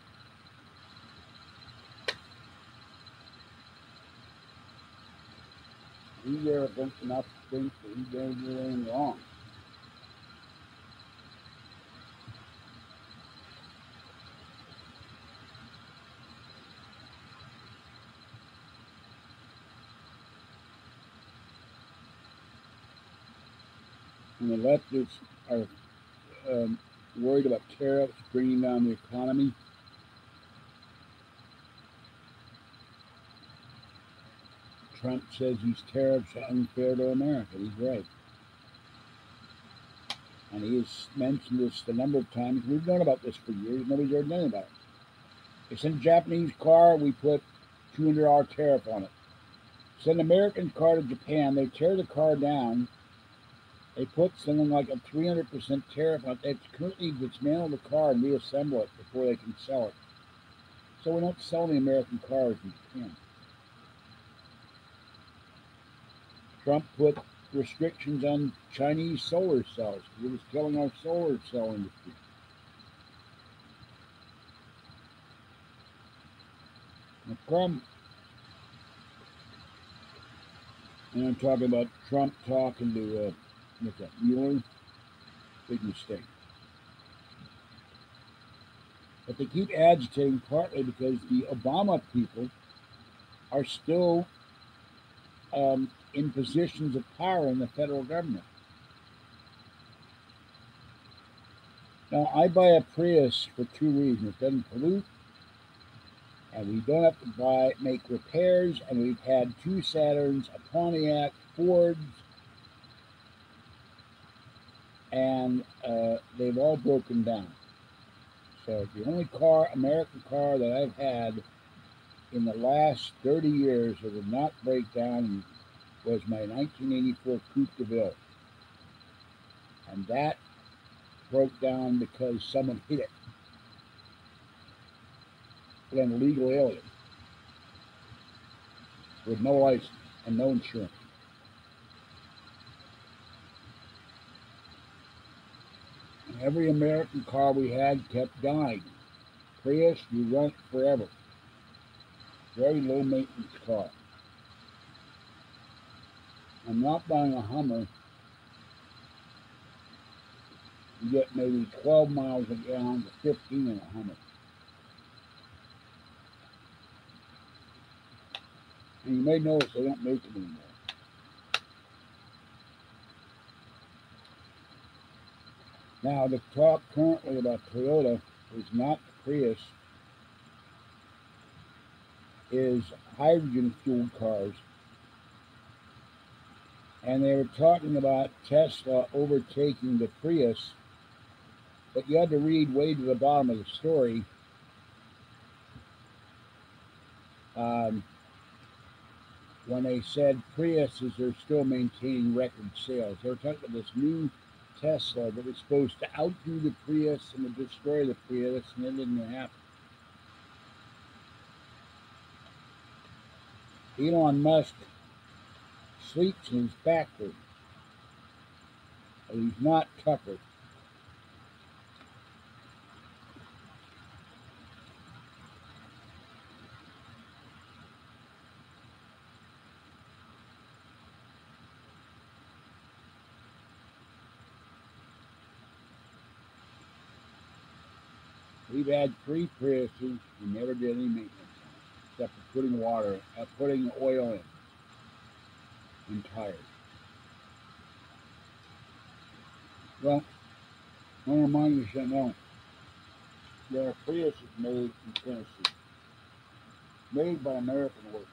He's arrogant enough to think that he's going to do anything wrong. And the leftists are worried about tariffs bringing down the economy. Trump says these tariffs are unfair to America. He's right. And he has mentioned this a number of times. We've known about this for years. Nobody's ever done about it. They send a Japanese car, we put $200 tariff on it. Send an American car to Japan, they tear the car down. They put something like a 300% tariff on it. They currently dismantle the car and reassemble it before they can sell it. So we don't sell any American cars in Japan. Trump put restrictions on Chinese solar cells because it was killing our solar cell industry. The problem, and I'm talking about Trump talking to what's that, Mueller, big mistake. But they keep agitating partly because the Obama people are still in positions of power in the federal government. Now, I buy a Prius for two reasons. It doesn't pollute, and we don't have to make repairs, and we've had two Saturns, a Pontiac, Fords, and they've all broken down. So the only American car that I've had in the last 30 years that did not break down was my 1984 Coupe de Ville. And that broke down because someone hit it with an illegal alien with no license and no insurance. And every American car we had kept dying. Prius, you run it forever. Very low maintenance car. I'm not buying a Hummer. You get maybe 12 miles a gallon to 15 in a Hummer. And you may notice they don't make it anymore. Now, the talk currently about Toyota is not the Prius, is hydrogen-fueled cars. And they were talking about Tesla overtaking the Prius, but you had to read way to the bottom of the story. When they said Priuses are still maintaining record sales. They were talking about this new Tesla that was supposed to outdo the Prius and to destroy the Prius, and it didn't happen. Elon Musk sleeps in his factory. But he's not Tucker. We've had 3 Priuses and never did any maintenance except for putting oil in and tires. Well, one of mine you should know. There are Priuses made in Tennessee, made by American workers.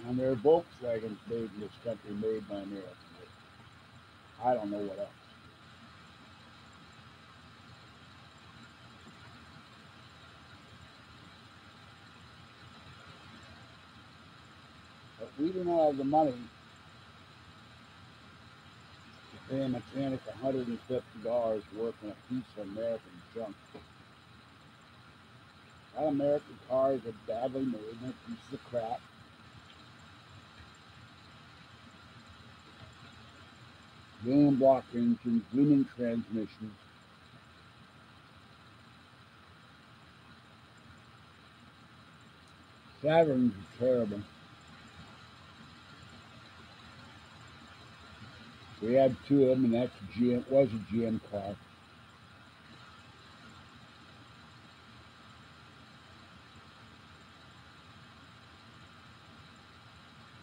And there are Volkswagens made in this country, made by American workers. I don't know what else. But we do not have the money to pay a mechanic $150 working a piece of American junk. That American cars are badly made and a piece of crap. Boom block engines, booming transmissions. Saturns are terrible. We had 2 of them, and that's a GM. Was a GM car.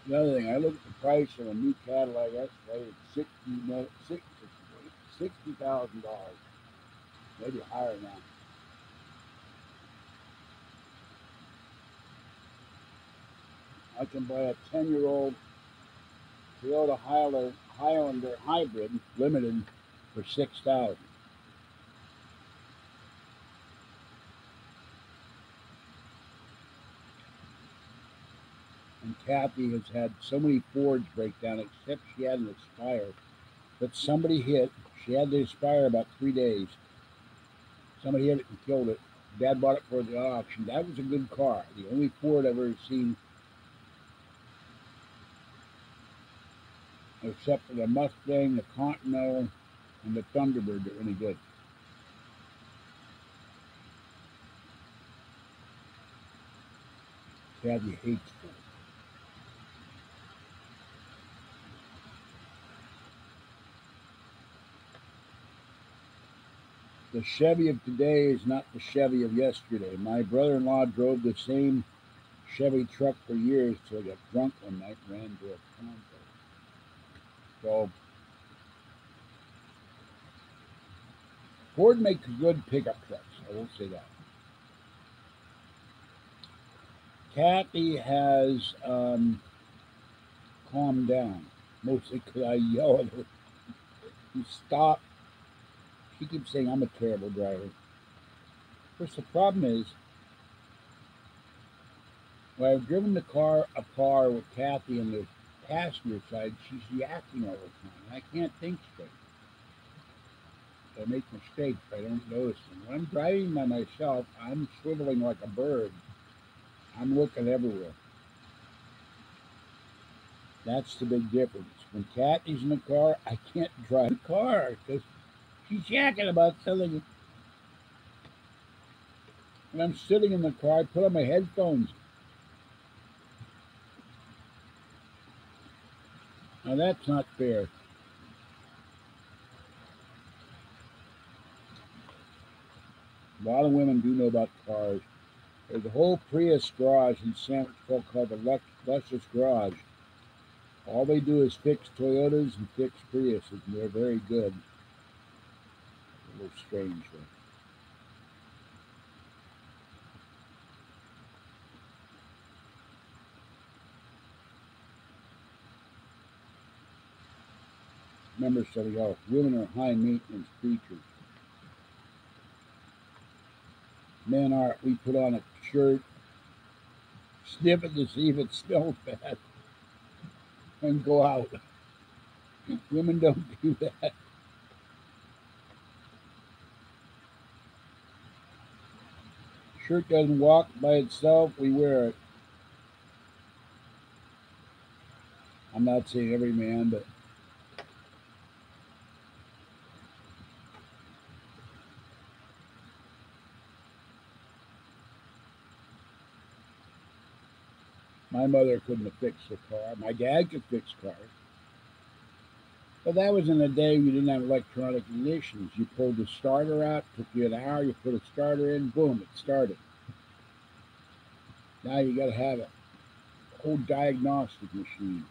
Another thing, I looked at the price of a new Cadillac Escalade at $60,000, maybe higher now. I can buy a 10-year-old Toyota Highlander Hybrid Limited for $6,000. And Kathy has had so many Fords break down, except she had an Aspire that somebody hit. She had the Aspire about 3 days. Somebody hit it and killed it. Dad bought it for the auction. That was a good car. The only Ford I've ever seen, except for the Mustang, the Continental, and the Thunderbird, that are really good. Kathy hates Ford. The Chevy of today is not the Chevy of yesterday. My brother-in-law drove the same Chevy truck for years till he got drunk one night and ran into a convoy. So Ford makes good pickup trucks. I will say that. Kathy has calmed down, mostly because I yell at her. You stop. She keeps saying I'm a terrible driver. Of course, the problem is, when I've driven the car apart with Kathy on the passenger side, she's yakking all the time. I can't think straight. I make mistakes. I don't notice them. When I'm driving by myself, I'm swiveling like a bird. I'm looking everywhere. That's the big difference. When Kathy's in the car, I can't drive the car because she's yakking about something. When I'm sitting in the car, I put on my headphones. Now that's not fair. A lot of women do know about cars. There's a whole Prius garage in San Francisco called the Luscious Garage. All they do is fix Toyotas and fix Priuses, and they're very good. A little strange though. Remember, some of y'all, women are high maintenance creatures. Men are, we put on a shirt, sniff it to see if it smells bad, and go out. Women don't do that. Shirt doesn't walk by itself, we wear it. I'm not saying every man, but my mother couldn't have fixed a car. My dad could fix cars. But that was in a day you didn't have electronic ignitions. You pulled the starter out, took you an hour, you put a starter in, boom, it started. Now you got to have a whole diagnostic machine.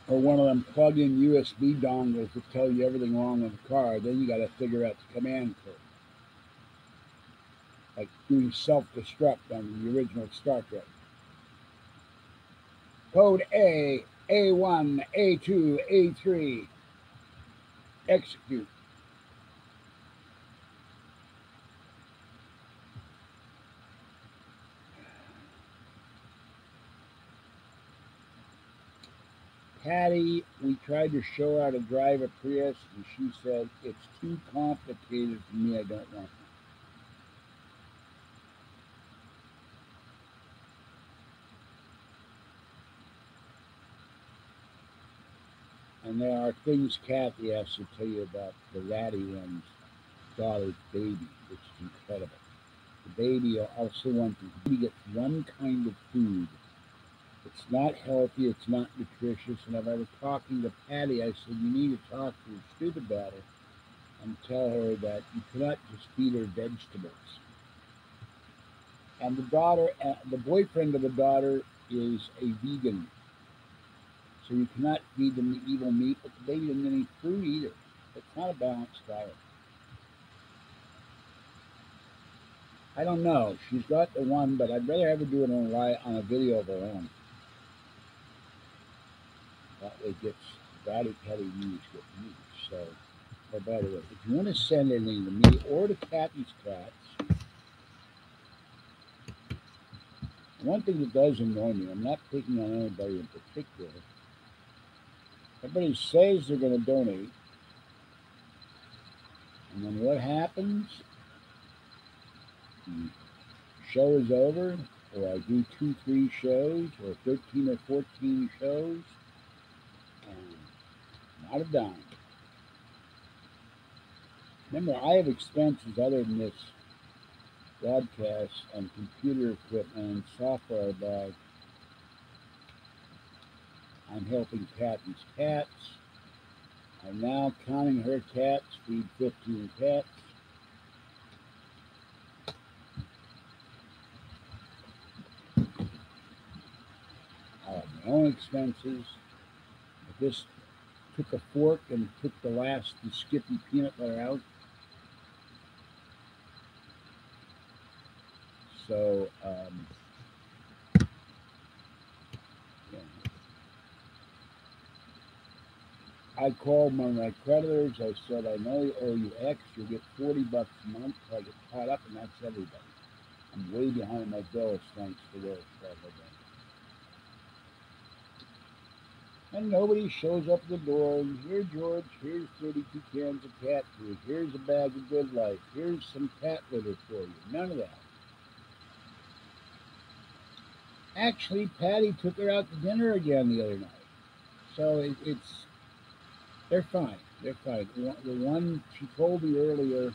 Or one of them plug-in USB dongles that tell you everything wrong with the car. Then you got to figure out the command code. Like doing self-destruct on the original Star Trek. Code A, A1, A2, A3. Execute. Patty, we tried to show her how to drive a Prius, and she said, it's too complicated for me, I don't want one. And there are things Kathy has to tell you about the ratty one's daughter's baby, which is incredible. The baby also wants to get one kind of food. It's not healthy, it's not nutritious. And if I was talking to Patty, I said, you need to talk to your stupid daughter and tell her that you cannot just feed her vegetables. And the boyfriend of the daughter is a vegan. So you cannot feed them the evil meat, but the baby doesn't eat fruit either. It's not a balanced diet. I don't know. She's got the one, but I'd rather have her do it on a video of her own. That way gets Ratty Petty news get news. So, oh, by the way, if you want to send anything to me or to Kathy's Cats, one thing that does annoy me, I'm not picking on anybody in particular. Everybody says they're going to donate, and then what happens? The show is over, or I do 2, 3 shows, or 13 or 14 shows, and not a dime. Remember, I have expenses other than this broadcast and computer equipment and software buy. I'm helping Kathy's Cats. I'm now counting her cats, feed 15 cats. I have my own expenses. I just took a fork and took the last Skippy peanut butter out. So, yeah. I called one of my creditors. I said, I know I owe you X. You'll get $40 a month till I get caught up, and that's everybody. I'm way behind my bills, thanks to this. And nobody shows up at the door and here, George, here's 32 cans of cat food. Here's a bag of Good Life. Here's some cat litter for you. None of that. Actually, Patty took her out to dinner again the other night. So they're fine. They're fine. The one she told me earlier,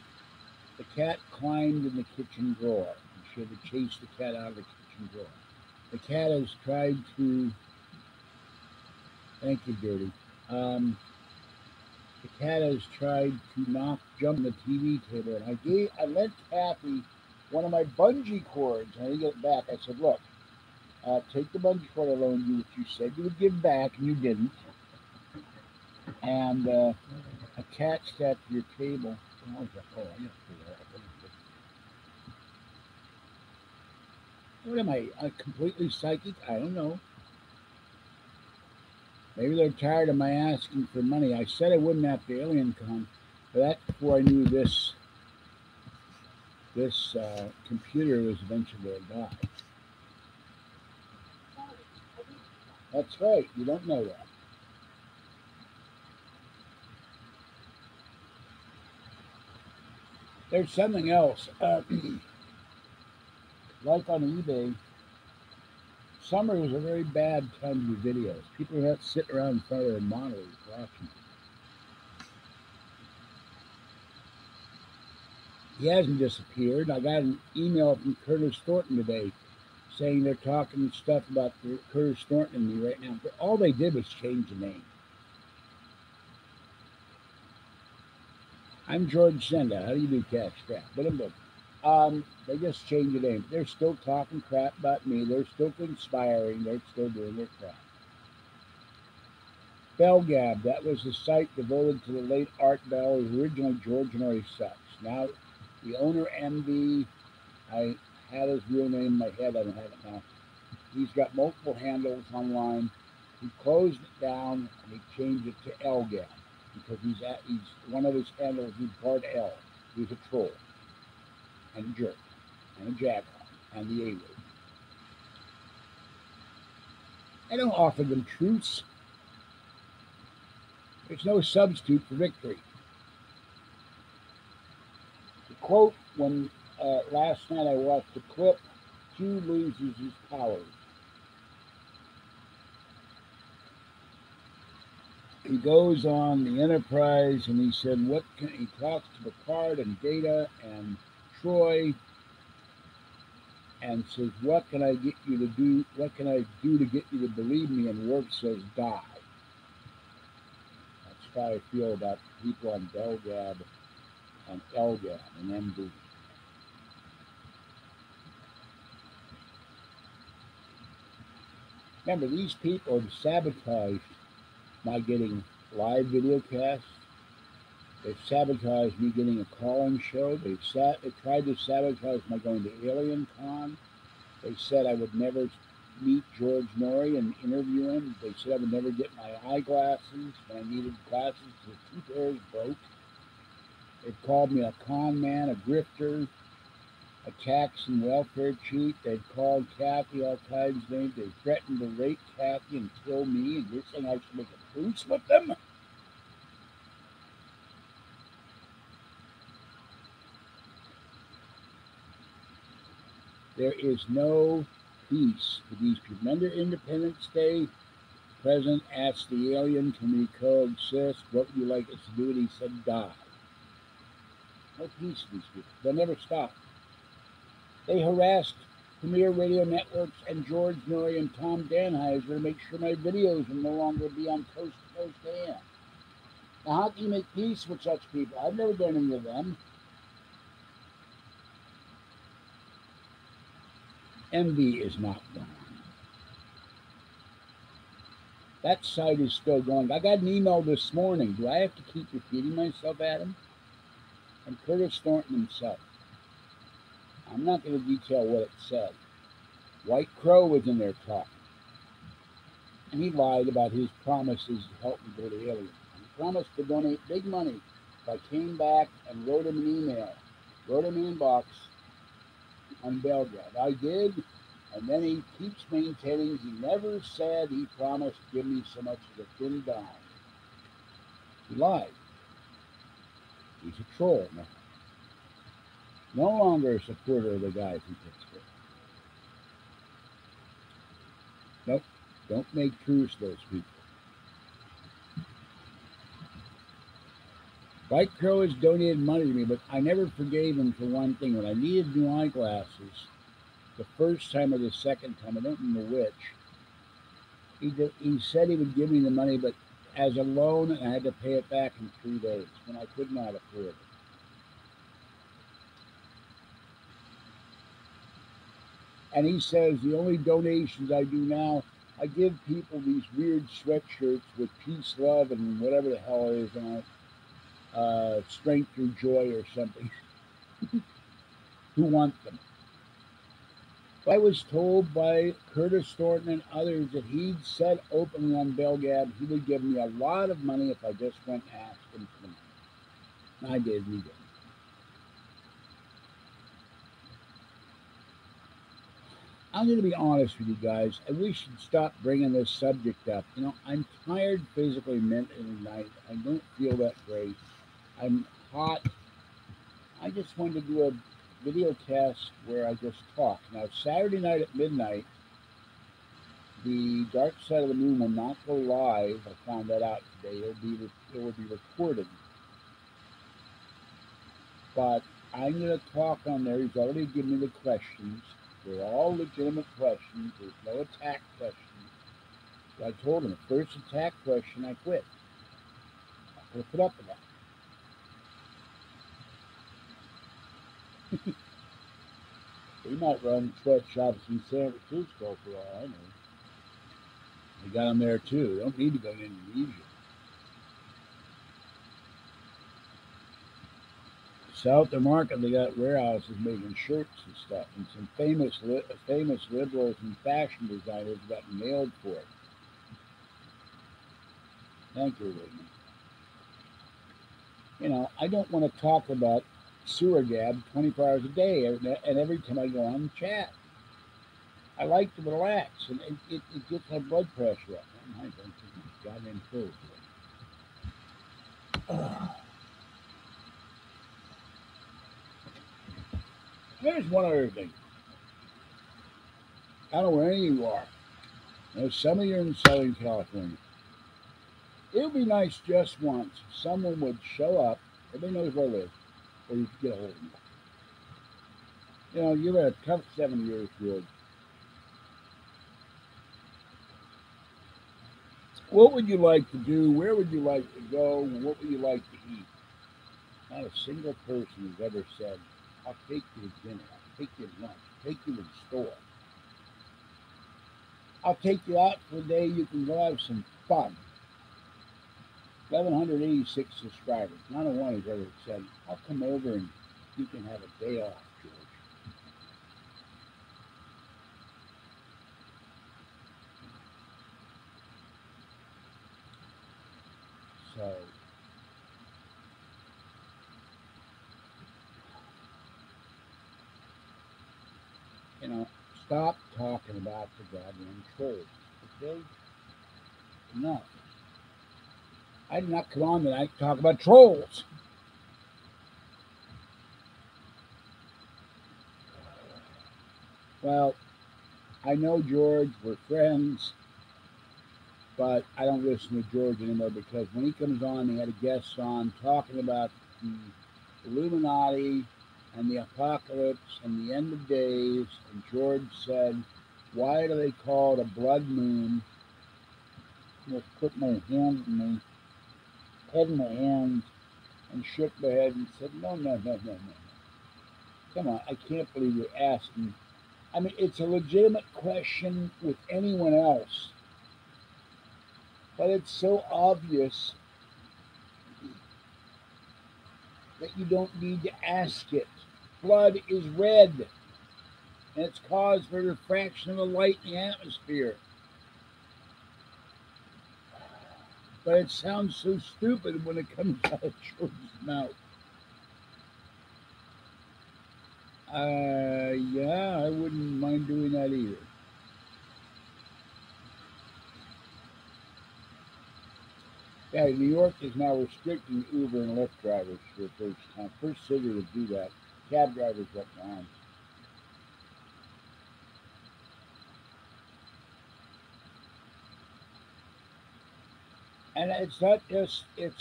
the cat climbed in the kitchen drawer. And she had to chase the cat out of the kitchen drawer. The cat has tried to... Thank you, Dirty. The cat has tried to jump on the TV table, and I lent Kathy one of my bungee cords, and I didn't get it back. I said, look, take the bungee cord I loaned you, which you said you would give back, and you didn't. And attach that to your table. What am I completely psychic? I don't know. Maybe they're tired of my asking for money. I said I wouldn't after AlienCon, but that's before I knew this computer was eventually going to die. That's right. You don't know that. There's something else. Like on eBay, Summer is a very bad time to do videos. People are not sitting around in front of their monitors watching. He hasn't disappeared. I got an email from Curtis Thornton today saying they're talking stuff about Curtis Thornton and me right now. But all they did was change the name. I'm George Senda. How do you do, Cash Crap? They just changed the name. They're still talking crap about me. They're still conspiring. They're still doing their crap. Bellgab, that was the site devoted to the late Art Bell. It was originally George Norrie Sucks. Now, the owner, MD, I had his real name in my head. I don't have it now. He's got multiple handles online. He closed it down and he changed it to LGAB because he's one of his handles. He's part L. He's a troll and a jerk and a jackal and the A-word. I don't offer them truths. There's no substitute for victory. The quote when last night I watched the clip, Q loses his powers. He goes on the Enterprise and he said, he talks to Picard and Data and Troy and says, what can I get you to do? What can I do to get you to believe me? And Worf says, die. That's how I feel about people on Belgab and LGAB and MD. Remember, these people have sabotaged my getting live video casts. They've sabotaged me getting a call-in show. They tried to sabotage my going to Alien Con. They said I would never meet George Norrie and interview him. They said I would never get my eyeglasses when I needed glasses because 2 pairs broke. They've called me a con man, a grifter, a tax and welfare cheat. They've called Kathy all kinds of names. They threatened to rape Kathy and kill me, and you're saying I should make a truce with them? There is no peace for these people. Remember Independence Day? The president asked the alien, can we coexist? What would you like us to do? And he said, die. No peace for these people. They'll never stop. They harassed Premier Radio Networks and George Norrie and Tom Danheiser to make sure my videos will no longer be on Coast to Coast AM. Now, how can you make peace with such people? I've never done any of them. MD is not gone. That site is still going. I got an email this morning. Do I have to keep repeating myself, Adam? From Curtis Thornton himself. I'm not going to detail what it said. White Crow was in there talking. And he lied about his promises to help me go to Alien. He promised to donate big money if I came back and wrote him an email. Wrote him an inbox on Belgrade. I did, and then he keeps maintaining he never said he promised to give me so much as a thin dime. He lied. He's a troll now. No longer a supporter of the guy from Pittsburgh. Nope, don't make truce those people. White Crow has donated money to me, but I never forgave him for one thing. When I needed new eyeglasses, the first time or the second time, I don't remember which, he said he would give me the money, but as a loan, and I had to pay it back in 3 days when I could not afford it. And he says the only donations I do now, I give people these weird sweatshirts with peace, love, and whatever the hell it is on it, strength through joy or something. Who want them? I was told by Curtis Thornton and others that he'd said openly on Belgab he would give me a lot of money if I just went and asked him for money. And I did, he did. I'm going to be honest with you guys. We should stop bringing this subject up. You know, I'm tired physically, mentally tonight. I don't feel that great. I'm hot. I just wanted to do a video cast where I just talk. Now, Saturday night at midnight, The Dark Side of the Moon will not go live. I found that out today. It will be recorded. But I'm going to talk on there. He's already given me the questions. They're all legitimate questions. There's no attack questions. So I told him the first attack question, I quit. I'm not going to put up with that. He might run sweatshops in San Francisco for all I know. They got them there too. They don't need to go to Indonesia. South of Market, they got warehouses making shirts and stuff, and some famous liberals and fashion designers got nailed for it. Thank you, Whitney. You know, I don't want to talk about sewer gab 24 hours a day, and every time I go on the chat. I like to relax, and it gets my blood pressure up. I don't think my goddamn pills. There's one other thing. I don't know where any of you are. You know, some of you are in Southern California. It would be nice just once if someone would show up. Everybody knows where I live, or you could get a hold of me. You know, you've had a tough 7 years, George. What would you like to do? Where would you like to go? What would you like to eat? Not a single person has ever said, I'll take you to dinner. I'll take you to lunch. I'll take you to the store. I'll take you out for a day. You can go have some fun. 1,186 subscribers. Not a one has ever said, I'll come over and you can have a day off, George. So, you know, stop talking about the goddamn trolls, okay? Enough. I did not come on tonight to talk about trolls. Well, I know George, we're friends, but I don't listen to George anymore because when he comes on, he had a guest on talking about the Illuminati and the apocalypse and the end of days, and George said, why do they call it a blood moon? I just put my hand in my head in my hands and shook my head and said, no. Come on, I can't believe you're asking. I mean, it's a legitimate question with anyone else, but it's so obvious that you don't need to ask it. Blood is red, and it's caused by refraction of the light in the atmosphere. But it sounds so stupid when it comes out of George's mouth. Yeah, I wouldn't mind doing that either. Yeah, New York is now restricting Uber and Lyft drivers for the first time. First city to do that. Cab drivers up behind. And it's not just the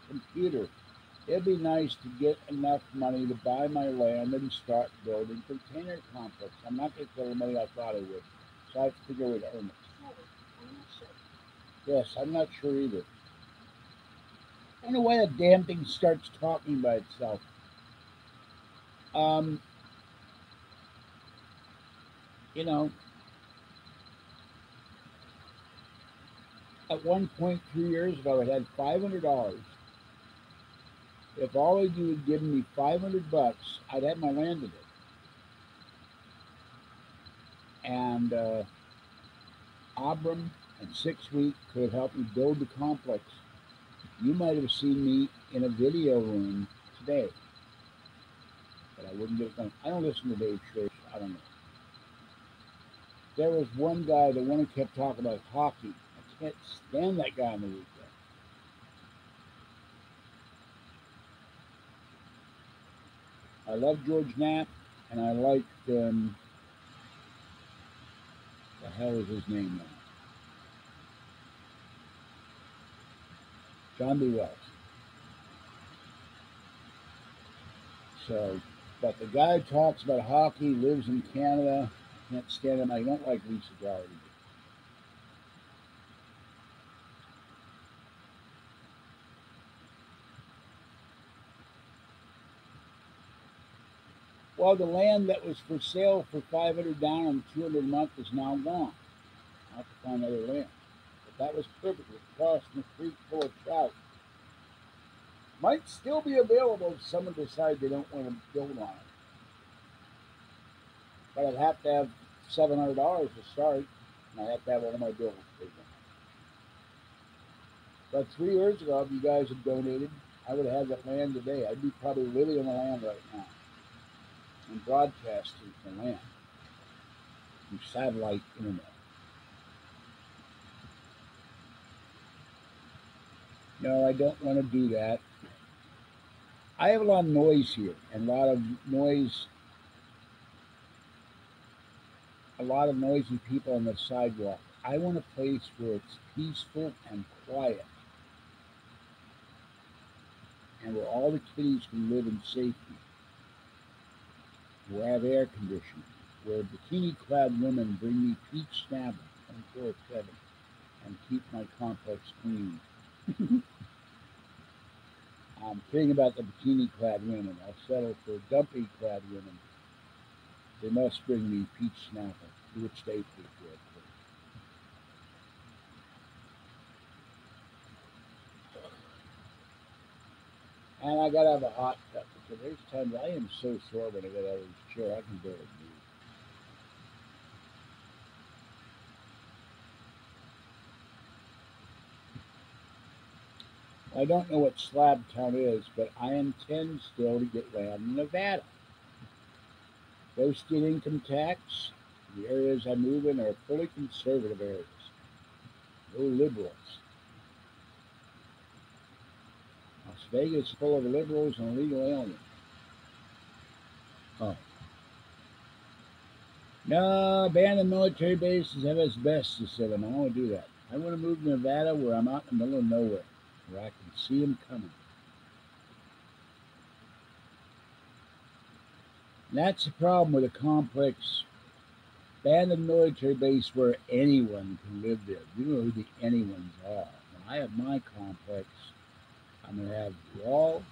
computer. It'd be nice to get enough money to buy my land and start building container complex. I'm not going to get the money I thought I would, so I have to figure a way to earn it. I'm not sure. Yes, I'm not sure either. I don't know why the damn thing starts talking by itself. You know, at one point 3 years ago, I had $500. If all of you had given me $500, I'd have my land in it. And Abram and 6 Week could have helped me build the complex. You might have seen me in a video room today, but I wouldn't get it done. I don't listen to Dave Schrader. I don't know. There was one guy, the one who kept talking about hockey. I can't stand that guy on the weekend. I love George Knapp, and I liked the hell is his name now? John B. Wells. So, but the guy talks about hockey, lives in Canada, can't stand him. I don't like Lisa Garvey. Well, the land that was for sale for 500 down and 200 a month is now gone. I'll have to find other land. But that was perfect. It crossed the creek full of trout. Might still be available if someone decides they don't want to build on it. But I'd have to have $700 to start, and I have to have all my bills paid. But 3 years ago, if you guys had donated, I would have had that land today. I'd be probably living on the land right now and broadcasting from land through satellite internet. No, I don't want to do that. I have a lot of noise here and a lot of noisy people on the sidewalk. I want a place where it's peaceful and quiet and where all the kitties can live in safety, where I have air conditioning, where bikini clad women bring me peach snapper 24/7 and keep my complex clean. I'm kidding about the bikini clad women. I'll settle for dumpy clad women. They must bring me peach snapper, which they pay for, of course. And I gotta have a hot cup because there's times I am so sore when I get out of this chair I can barely move. I don't know what Slab Town is, but I intend still to get land in Nevada. No state income tax. The areas I move in are fully conservative areas. No liberals. Las Vegas is full of liberals and illegal aliens. Oh. No, abandoned military bases have asbestos in them. I don't want to do that. I want to move to Nevada where I'm out in the middle of nowhere, where I can see them coming. And that's the problem with a complex abandoned military base where anyone can live there. You know who the anyones are. When I have my complex, I'm going to have the wall.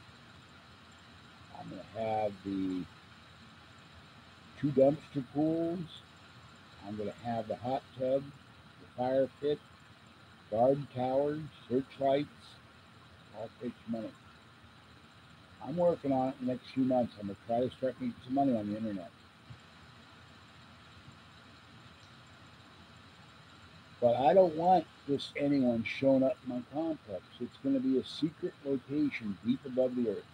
I'm going to have the 2 dumpster pools. I'm going to have the hot tub, the fire pit, guard towers, searchlights. All takes money. I'm working on it in the next few months. I'm going to try to start making some money on the internet. But I don't want just anyone showing up in my complex. It's going to be a secret location deep above the earth.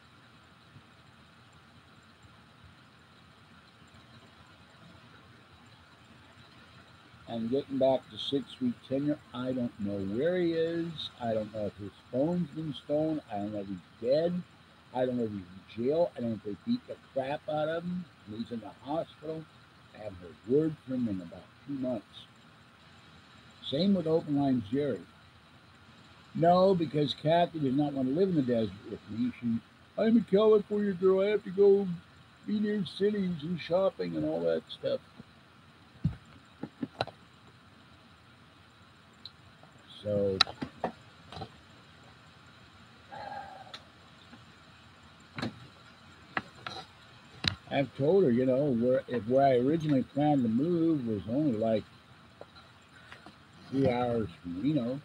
And getting back to 6-week tenure, I don't know where he is. I don't know if his phone's been stolen. I don't know if he's dead. I don't know if he's in jail. I don't know if they beat the crap out of him and he's in the hospital. I haven't heard word from him in about 2 months. Same with Open Lines Jerry. No, because Kathy does not want to live in the desert with me. I'm a California girl. I have to go be near cities and shopping and all that stuff. So I've told her, where I originally planned to move was only like 3 hours from Reno.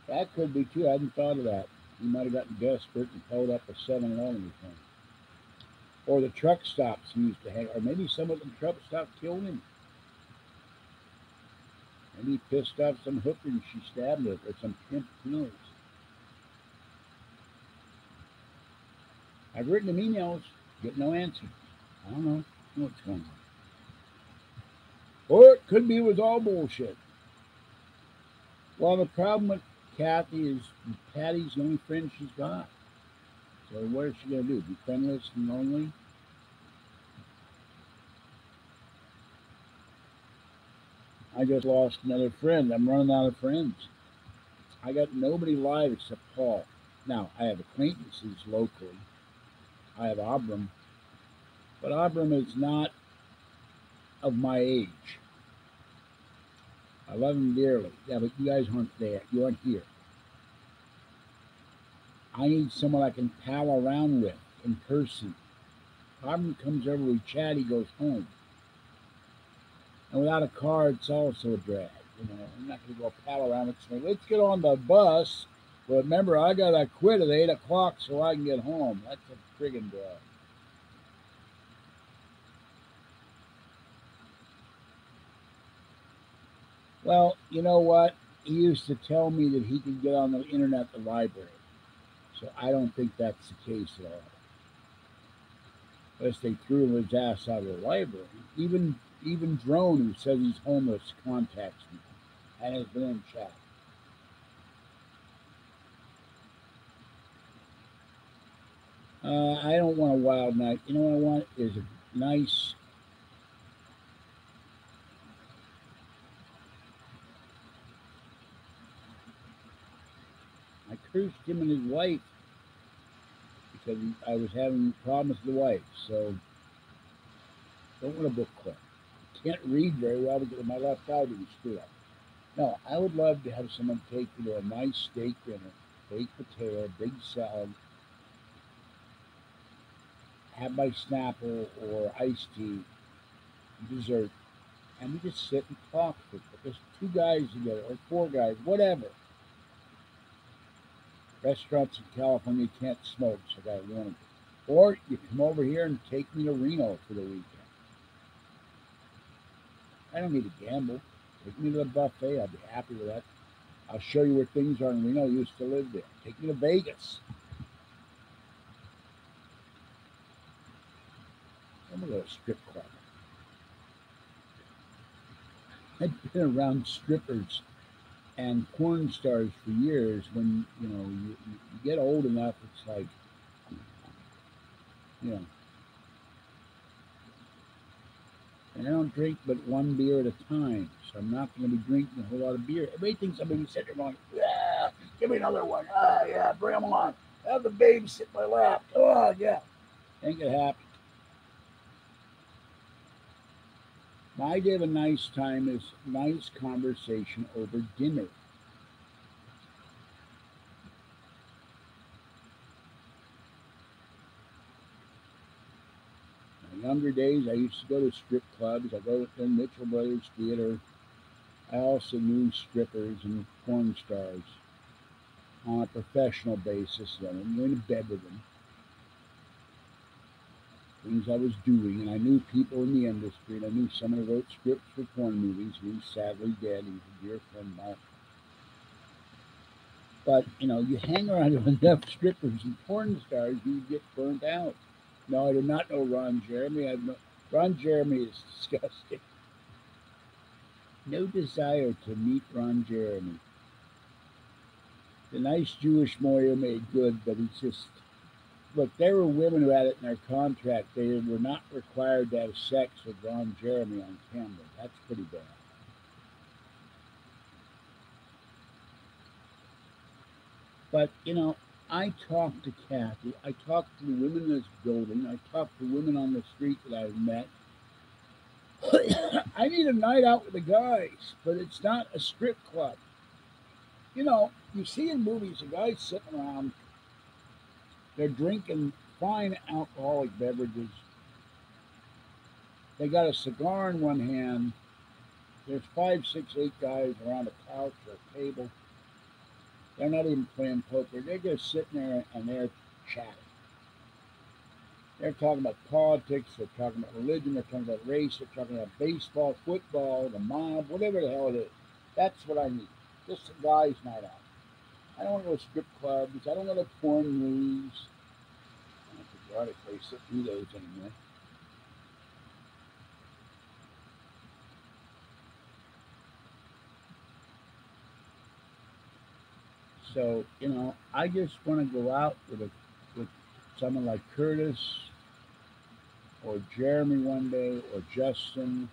That could be too. I hadn't thought of that. He might have gotten desperate and held up a 7-Eleven with him. Or the truck stops he used to hang, or maybe some of the truck stops killed him. Maybe he pissed off some hooker and she stabbed her, or some pimp. Who knows? I've written him emails, get no answer. I don't know what's going on. Or it could be it was all bullshit. Well, the problem with Kathy is Patty's the only friend she's got. So what is she gonna do? Be friendless and lonely? I just lost another friend. I'm running out of friends. I got nobody live except Paul. Now I have acquaintances locally. I have Abram, but Abram is not of my age. I love him dearly. Yeah, but you guys aren't there. You aren't here. I need someone I can pal around with in person. Abram comes over, we chat, he goes home. And without a car, it's also a drag. I'm not going to go pal around with somebody. Let's get on the bus. But remember, I got to quit at 8 o'clock so I can get home. That's a friggin' drag. Well, you know what? He used to tell me that he could get on the internet at the library. So I don't think that's the case at all. Unless they threw his ass out of the library. Even Drone, who says he's homeless, contacts me and has been in chat. I don't want a wild night. You know what I want is a nice. I cursed him and his wife because I was having problems with the wife. So don't want a book club. Can't read very well because of my left eye being screwed up. No, I would love to have someone take me to a nice steak dinner, baked potato, big salad, have my Snapple or iced tea, dessert, and we just sit and talk for just two guys together or four guys, whatever. Restaurants in California you can't smoke, so I got warning. Or you come over here and take me to Reno for the weekend. I don't need to gamble. Take me to the buffet. I'll be happy with that. I'll show you where things are in Reno. I used to live there. Take me to Vegas. I'm gonna go to a strip club. I've been around strippers and porn stars for years. When you get old enough, it's like you know. And I don't drink but one beer at a time, so I'm not going to be drinking a whole lot of beer. Everybody thinks I'm going to be sitting there going, yeah, give me another one. Ah, yeah, bring them on. Have the baby sit in my lap. Oh, yeah. Ain't going to happen. My idea of a nice time is nice conversation over dinner. In my younger days, I used to go to strip clubs. I go to Mitchell Brothers Theater. I also knew strippers and porn stars on a professional basis. I went in bed with them, things I was doing, and I knew people in the industry, and I knew someone who wrote scripts for porn movies. He's sadly dead. He's a dear friend of mine. But you hang around with enough strippers and porn stars, you get burnt out. No, I do not know Ron Jeremy. Ron Jeremy is disgusting. No desire to meet Ron Jeremy. The nice Jewish Moyer made good, but it's just look, there were women who had it in their contract. They were not required to have sex with Ron Jeremy on camera. That's pretty bad. But, I talked to Kathy. I talked to the women in this building. I talked to women on the street that I've met. I need a night out with the guys, but it's not a strip club. You see in movies, the guys sitting around, they're drinking fine alcoholic beverages. They got a cigar in one hand. There's five, six, eight guys around a couch or a table. They're not even playing poker. They're just sitting there and they're chatting. They're talking about politics. They're talking about religion. They're talking about race. They're talking about baseball, football, the mob, whatever the hell it is. That's what I need. Just a guy's night out. I don't want to go to strip clubs. I don't want to porn movies. I don't think they sit through those anymore. So I just want to go out with someone like Curtis or Jeremy one day or Justin,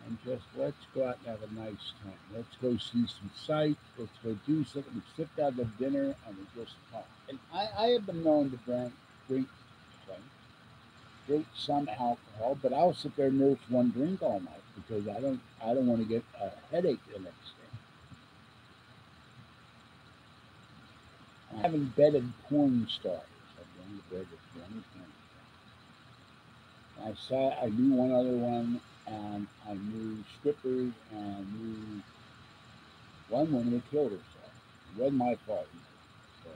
and just let's go out and have a nice time. Let's go see some sights. Let's go do something. We sit down to dinner and we just talk. And I have been known to drink, sorry, drink some alcohol, but I'll sit there and nurse one drink all night because I don't want to get a headache the next day. I haven't bedded porn stars. I've gone to bed with one porn star. I knew one other one, and I knew strippers, and I knew one woman who killed herself. It wasn't my fault. So,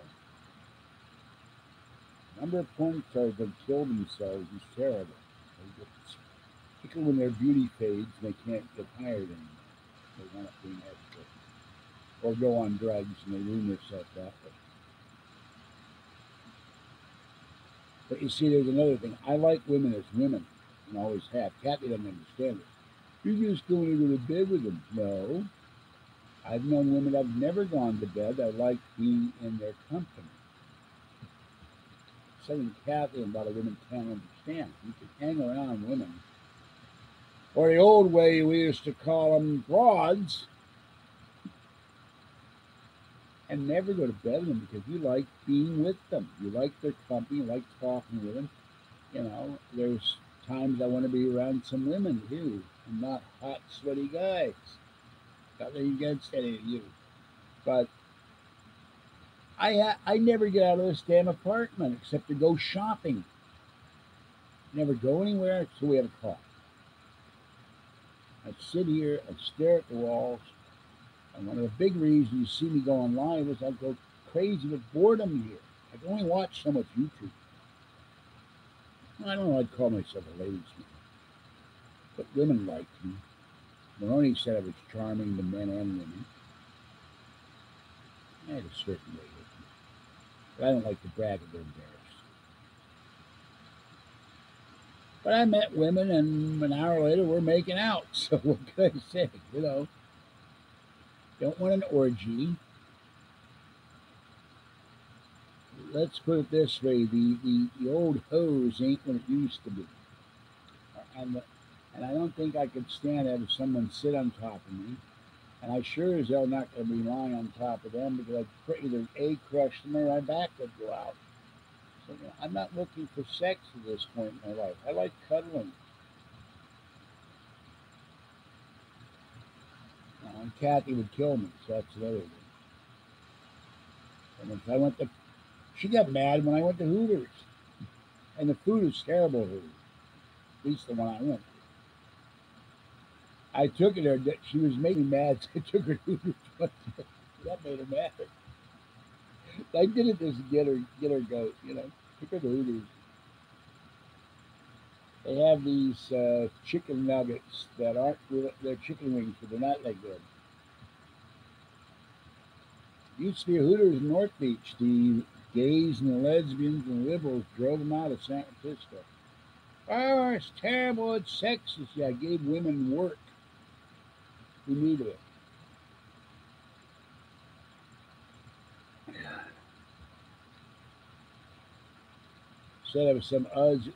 the number of porn stars that killed themselves is terrible. Particularly when their beauty fades and they can't get hired anymore. They wind up being escorts. Or go on drugs and they ruin themselves that way. But you see, there's another thing. I like women as women, and always have. Kathy doesn't understand it. You're just going to go to bed with them. No. I've known women I've never gone to bed. I like being in their company. Something Kathy and a lot of women can't understand. You can hang around women. Or the old way we used to call them broads, and never go to bed with them because you like being with them. You like their company, you like talking with them. There's times I want to be around some women too, and not hot, sweaty guys. Nothing against any of you. But I never get out of this damn apartment except to go shopping. Never go anywhere until we have a car. I sit here and stare at the walls. And one of the big reasons you see me go online was I go crazy with boredom here. I can only watch so much YouTube. I don't know, I'd call myself a ladies' man. But women liked me. Maloney said I was charming to men and women. I had a certain way with me. But I don't like to brag or get embarrassed. But I met women, and an hour later we're making out. So what can I say? Don't want an orgy. Let's put it this way: the old hose ain't what it used to be, and I don't think I could stand having someone sit on top of me. And I sure as hell not going to be lying on top of them because I'd either A, crush them or my back would go out. So I'm not looking for sex at this point in my life. I like cuddling. And Kathy would kill me, so that's another thing. And if I went to, she got mad when I went to Hooters, and the food is terrible at Hooters. At least the one I went to. I took her there. She was making me mad. So I took her to Hooters. That made her mad. I did it just to get her goat. Took her to Hooters. They have these chicken nuggets that aren't real, they're chicken wings, but they're not that good. Used to be a Hooters in North Beach. The gays and the lesbians and the liberals drove them out of San Francisco. Oh, it's terrible. It's sexist. Yeah, I gave women work. Who needed it? Said there was some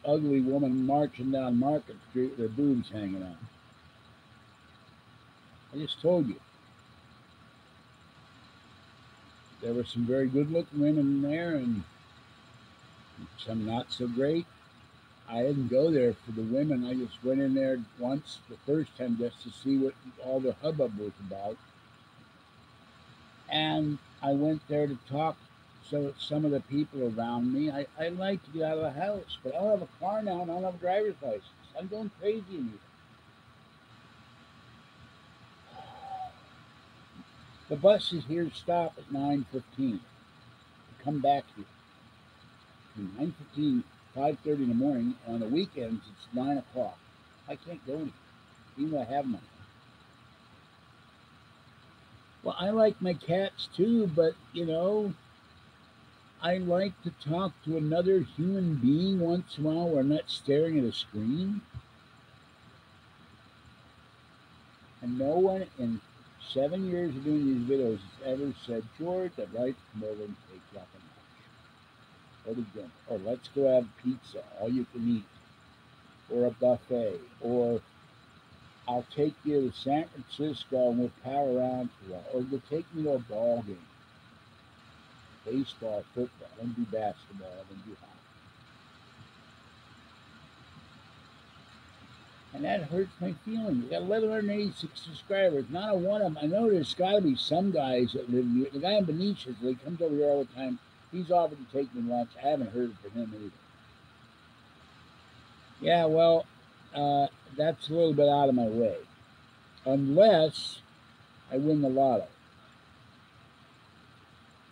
ugly woman marching down Market Street with her boobs hanging out. I just told you. There were some very good-looking women there and some not so great. I didn't go there for the women. I just went in there once, the first time, just to see what all the hubbub was about. And I went there to talk to some of the people around me. I like to get out of the house, but I don't have a car now and I don't have a driver's license. I'm going crazy in here. The buses here stop at 9:15 to come back here. From 9:15, 5:30 in the morning, and on the weekends it's 9 o'clock. I can't go anywhere, even though I have money. Well, I like my cats too, but I like to talk to another human being once in a while where I'm not staring at a screen. And no one in 7 years of doing these videos has ever said, George, I'd like to come over and take you up a notch. or to dinner, or let's go have pizza, all you can eat, or a buffet, or I'll take you to San Francisco and we'll pal around for a while, or to take me to a ball game, baseball, football, I don't do basketball, I don't do hockey. And that hurts my feelings. We got 1,186 subscribers. Not a one of them. I know there's got to be some guys that live here. The guy in Benicia, he comes over here all the time. He's offered to take me lunch. I haven't heard from him either. Yeah, well, that's a little bit out of my way. Unless I win the lotto.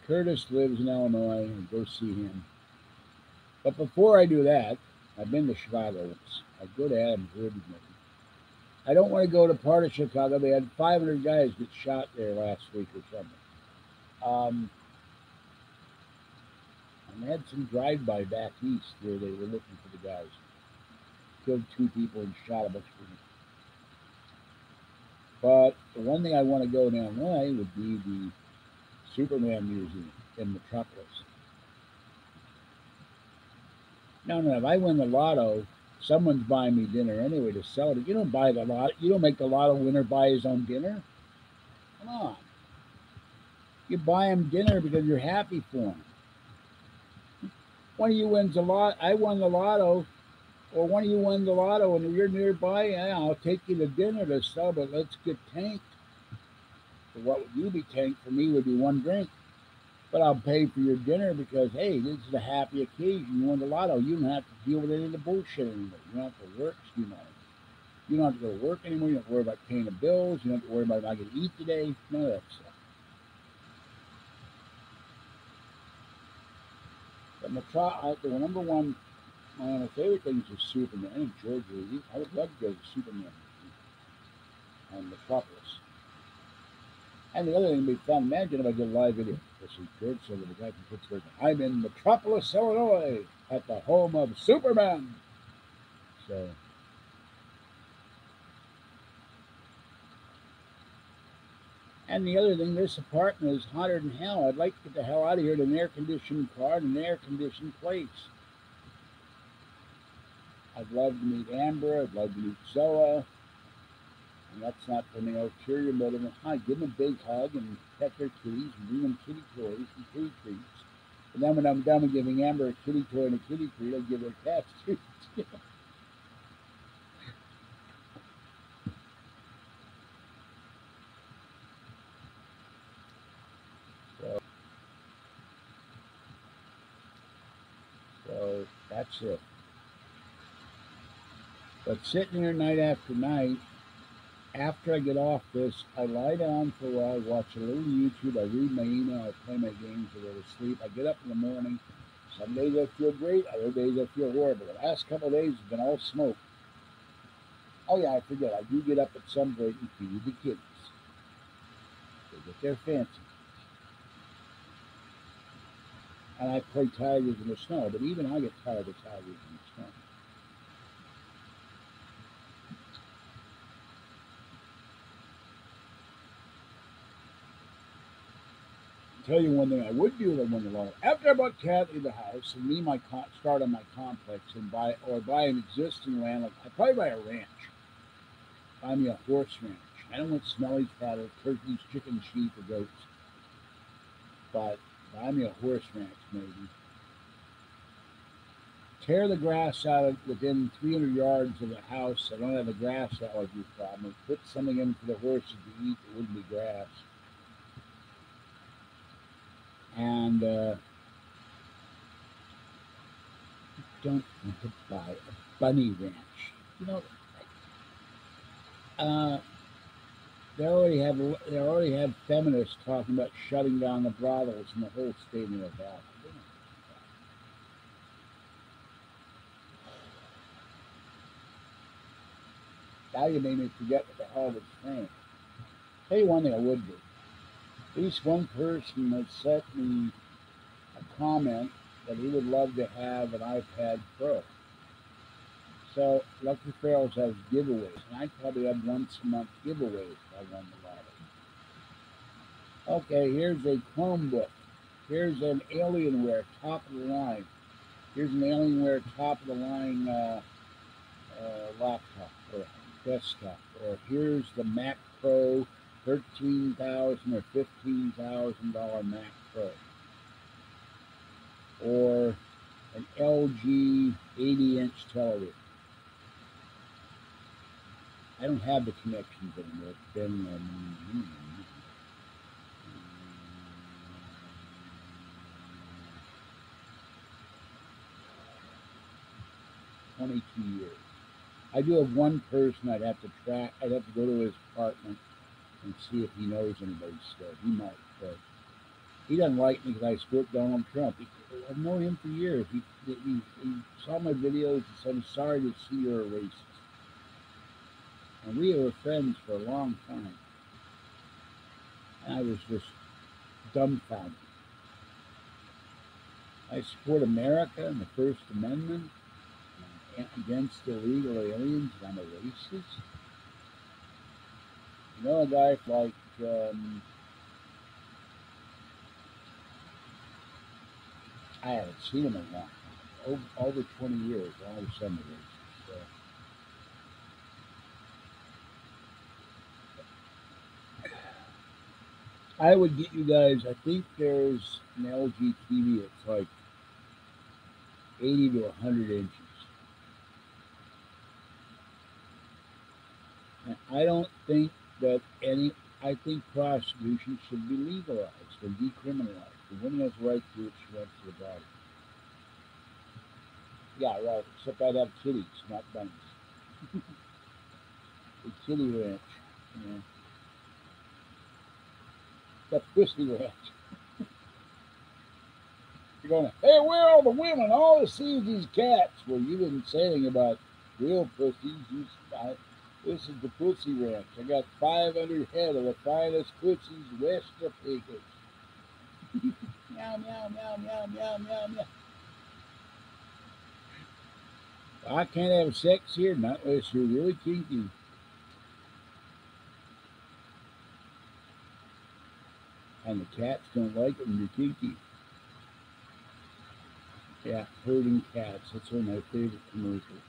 Curtis lives in Illinois, and go see him. But before I do that, I've been to Chicago once. I'd go to Adams Ribs maybe. I don't want to go to part of Chicago. They had 500 guys get shot there last week or something. And they had some drive-by back east where they were looking for the guys. Killed 2 people and shot a bunch of people. But the one thing I want to go in Illinois would be the Superman Museum in Metropolis. No, if I win the lotto, someone's buying me dinner anyway to celebrate. You don't buy the lotto. You don't make the lotto winner buy his own dinner. Come on. You buy him dinner because you're happy for him. One of you wins the lot. I won the lotto, or one of you won the lotto and you're nearby. Yeah, I'll take you to dinner to celebrate. Let's get tanked. So what would you be tanked? For me would be one drink. But I'll pay for your dinner because, hey, this is a happy occasion. You won the lotto. You don't have to deal with any of the bullshit anymore. You don't have to work. You don't have to go to work anymore. You don't have to worry about paying the bills. You don't have to worry about not going to eat today. None of that stuff. But the number one, one of my favorite things is Superman. I think George Reeves. I would love to go to Superman on Metropolis. And the other thing would be fun. Imagine if I did a live video. This is George Silver, the guy from Pittsburgh. I'm in Metropolis, Illinois, at the home of Superman. So, and the other thing, this apartment is hotter than hell. I'd like to get the hell out of here to an air-conditioned car and an air-conditioned place. I'd love to meet Amber. I'd love to meet Zoa. And that's not for any ulterior motive. Hi, give them a big hug and pet their kitties and bring them kitty toys and kitty treats. And then when I'm done with giving Amber a kitty toy and a kitty treat, I'll give her cats treats. So that's it. But sitting here night after night, after I get off this, I lie down for a while, watch a little YouTube, I read my email, I play my games, I go to sleep. I get up in the morning. Some days I feel great, other days I feel horrible. The last couple of days have been all smoke. Oh yeah, I forget, I do get up at some point and feed the kids. They get their fancy. And I play tigers in the snow, but even I get tired of tigers in the snow. Tell you one thing I would do if I won the lotto. After I bought Kathy the house and me start on my complex and buy an existing land, like I'd probably buy a ranch. Buy me a horse ranch. I don't want smelly cattle, turkeys, chickens, sheep, or goats. But buy me a horse ranch maybe. Tear the grass out of within 300 yards of the house. I don't have a grass allergy problem. Put something in for the horses to eat that wouldn't be grass. And don't want to buy a bunny ranch. You know, they already have feminists talking about shutting down the brothels in the whole state of Nevada. Now you made me forget what the hell I was saying. Tell you one thing I would do. At least one person has sent me a comment that he would love to have an iPad Pro. So Lucky Ferals has giveaways, and I'd probably have once a month giveaways if I won the lottery. Okay, here's a Chromebook. Here's an Alienware top of the line. Here's an Alienware top of the line laptop or desktop. Or here's the Mac Pro, $13,000 or $15,000 Mac Pro. Or an LG 80-inch television. I don't have the connections anymore. It's been 22 years. I do have one person I'd have to track. I'd have to go to his apartment and see if he knows anybody still. He might, but he doesn't like me because I support Donald Trump. I've known him for years. He saw my videos and said, "I'm sorry to see you're a racist." And we were friends for a long time. And I was just dumbfounded. I support America and the First Amendment against illegal aliens, and I'm a racist. You know, a guy like I haven't seen him in a long time. Over 20 years, all of a sudden racist. So. I would get you guys, I think there's an LG TV that's like 80 to 100 inches. And I don't think that I think prostitution should be legalized or decriminalized. The woman has the right to do what she wants to the body. Yeah, right, except I'd have kitties, not bunnies. The kitty ranch, you know. The pussy ranch. You're going, hey, where are all the women? All I see is these cats. Well, you didn't say anything about real pussies. This is the pussy ranch. I got 500 head of the finest pussies west of Pecos. Meow, meow, meow, meow, meow, meow, meow. I can't have sex here, not unless you're really kinky. And the cats don't like it when you're kinky. Yeah, herding cats. That's one of my favorite commercials.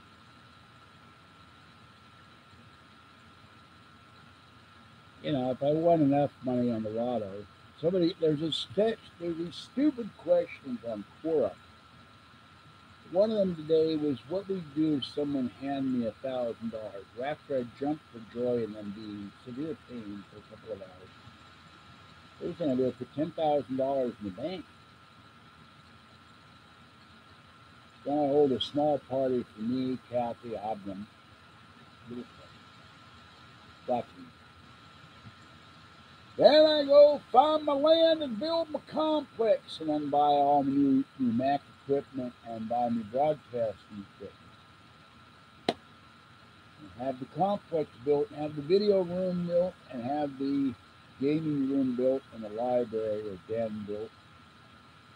You know, if I won enough money on the lotto, there's these stupid questions on Quora. One of them today was, what would you do if someone handed me $1,000? After I jumped for joy and then be in severe pain for a couple of hours, first thing I do is put $10,000 in the bank. Then I hold a small party for me, Kathy, Abram, Bucky. Then I go find my land and build my complex, and then buy all my new Mac equipment and buy me broadcasting equipment. And have the complex built, and have the video room built, and have the gaming room built, and the library or den built,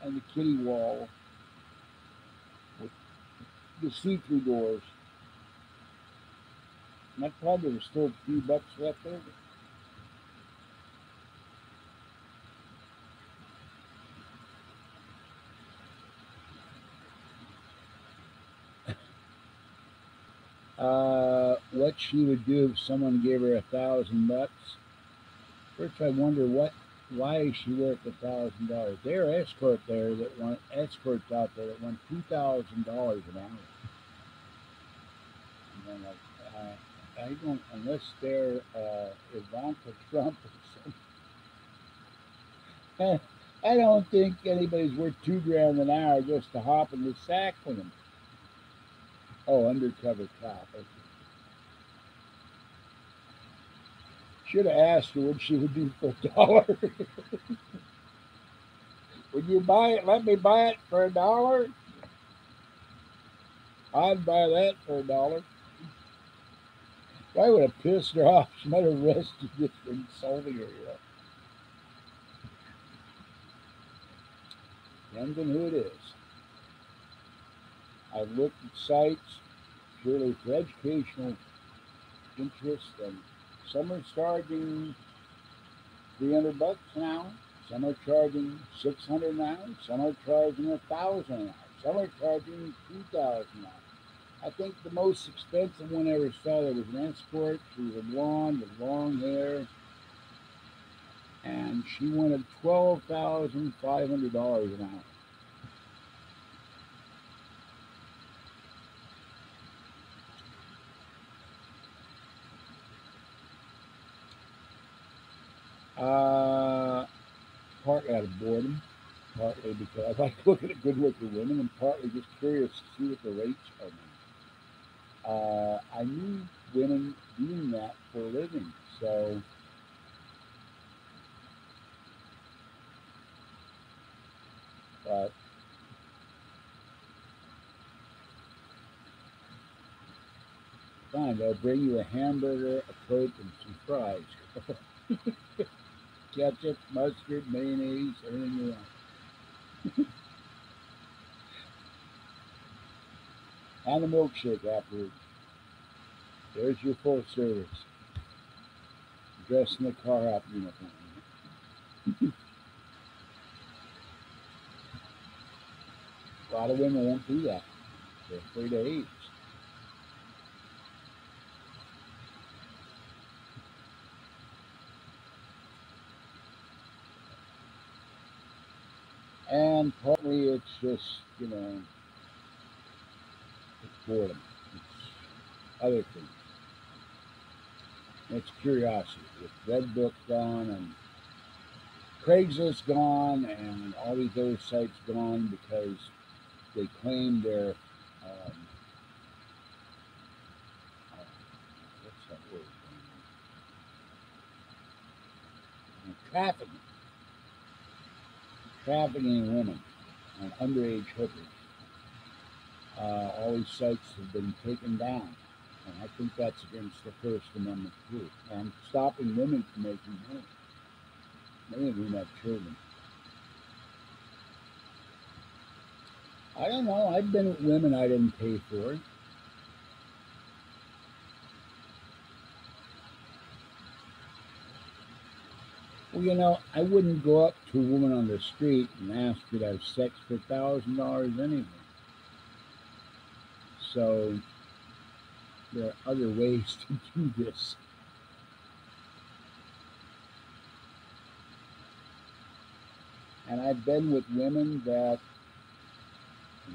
and the kitty wall with the see-through doors. And I probably there's still a few bucks left over. What she would do if someone gave her $1,000. First, I wonder why is she worth $1,000? There are escorts out there that want $2,000 an hour. And I don't, unless they're Ivanka Trump or something. I don't think anybody's worth $2,000 an hour just to hop in the sack with them. Oh, undercover cop. Okay. Should have asked her what she would do for $1. Would you buy it? Let me buy it for $1. I'd buy that for $1. I would have pissed her off. She might have arrested me for insulting her. You know? Depends on who it is. I've looked at sites purely for educational interest, and some are charging $300 an hour. Some are charging $600 an hour. Some are charging $1,000 an hour. Some are charging 2,000 now. I think the most expensive one I ever saw there was an escort. She was a blonde with long hair, and she wanted $12,500 an hour. Partly out of boredom, partly because I like looking at good looking women, and partly just curious to see what the rates are now. I knew women doing that for a living, so but fine, they'll bring you a hamburger, a Coke, and some fries. Ketchup, mustard, mayonnaise, everything you want. And a milkshake afterwards. There's your full service. Dressed in the car out uniform. A lot of women won't do that. They're afraid of age. And partly it's just, it's boredom. It's other things. It's curiosity. With Redbook gone and Craigslist gone and all these other sites gone because they claim they're, what's that word? Trafficking. Trafficking women and underage hookers. All these sites have been taken down. And I think that's against the First Amendment too. And stopping women from making money. Many of whom have children. I don't know. I've been with women I didn't pay for. Well, I wouldn't go up to a woman on the street and ask her to have sex for $1,000 anyway. So there are other ways to do this. And I've been with women that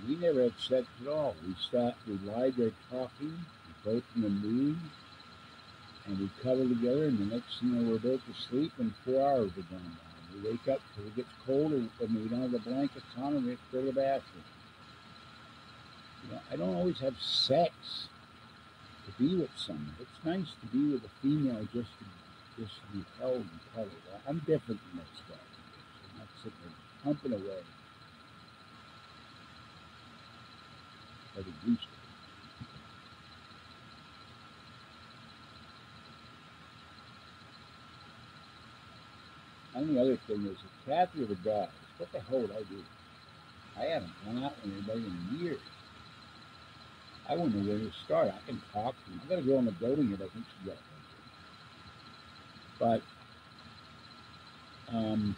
we never had sex at all. We lied there talking, we both in the mood, and we cuddle together, and the next thing you know, we're both asleep, and 4 hours have gone by. We wake up because it gets cold, and we don't have the blankets on, and we have to go to the bathroom. I don't always have sex to be with someone. It's nice to be with a female just to be held and cuddled. I'm different than most guys. I'm not sitting there pumping away like it used to. And the other thing is, if Kathy ever dies, what the hell would I do? I haven't gone out with anybody in years. I wouldn't know where to start. I can talk to them. I got a girl in the building here that thinks she's got cancer. But I'm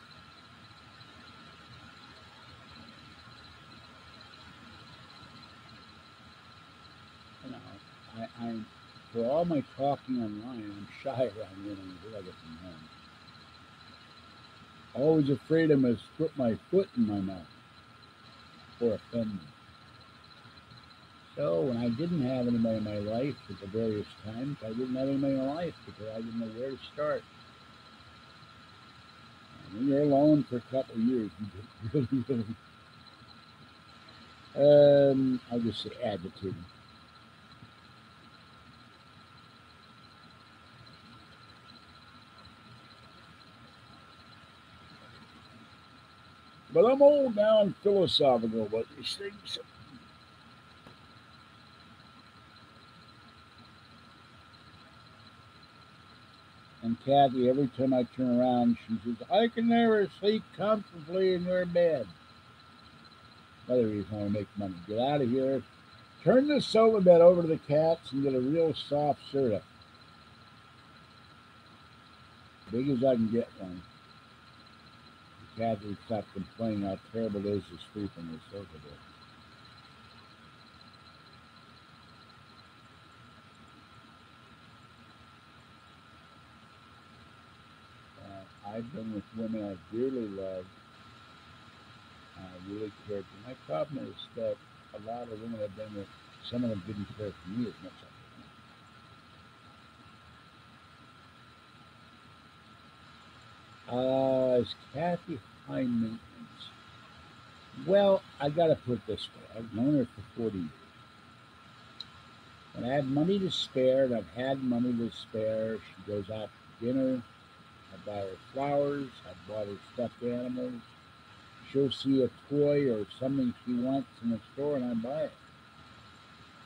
for all my talking online, I'm shy around women until I get from home. Always afraid I must put my foot in my mouth or offend them. So when I didn't have anybody in my life at the various times, I didn't have anybody in my life because I didn't know where to start. And when you're alone for a couple of years, you get really, I'll just say agitated. But I'm old now and philosophical about these things. And Kathy, every time I turn around, she says, I can never sleep comfortably in your bed. Another reason I make money. Get out of here. Turn the sofa bed over to the cats and get a real soft Serta. Big as I can get one. Kathy would stop complaining how terrible it is to sleep on the sofa bed. I've been with women I dearly loved, and I really cared for. My problem is that a lot of women I've been with, some of them didn't care for me as much as I did. Is Kathy high maintenance? Well, I got to put it this way. I've known her for 40 years. When I have money to spare, and I've had money to spare, she goes out to dinner. I buy her flowers. I bought her stuffed animals. She'll see a toy or something she wants in the store, and I buy it.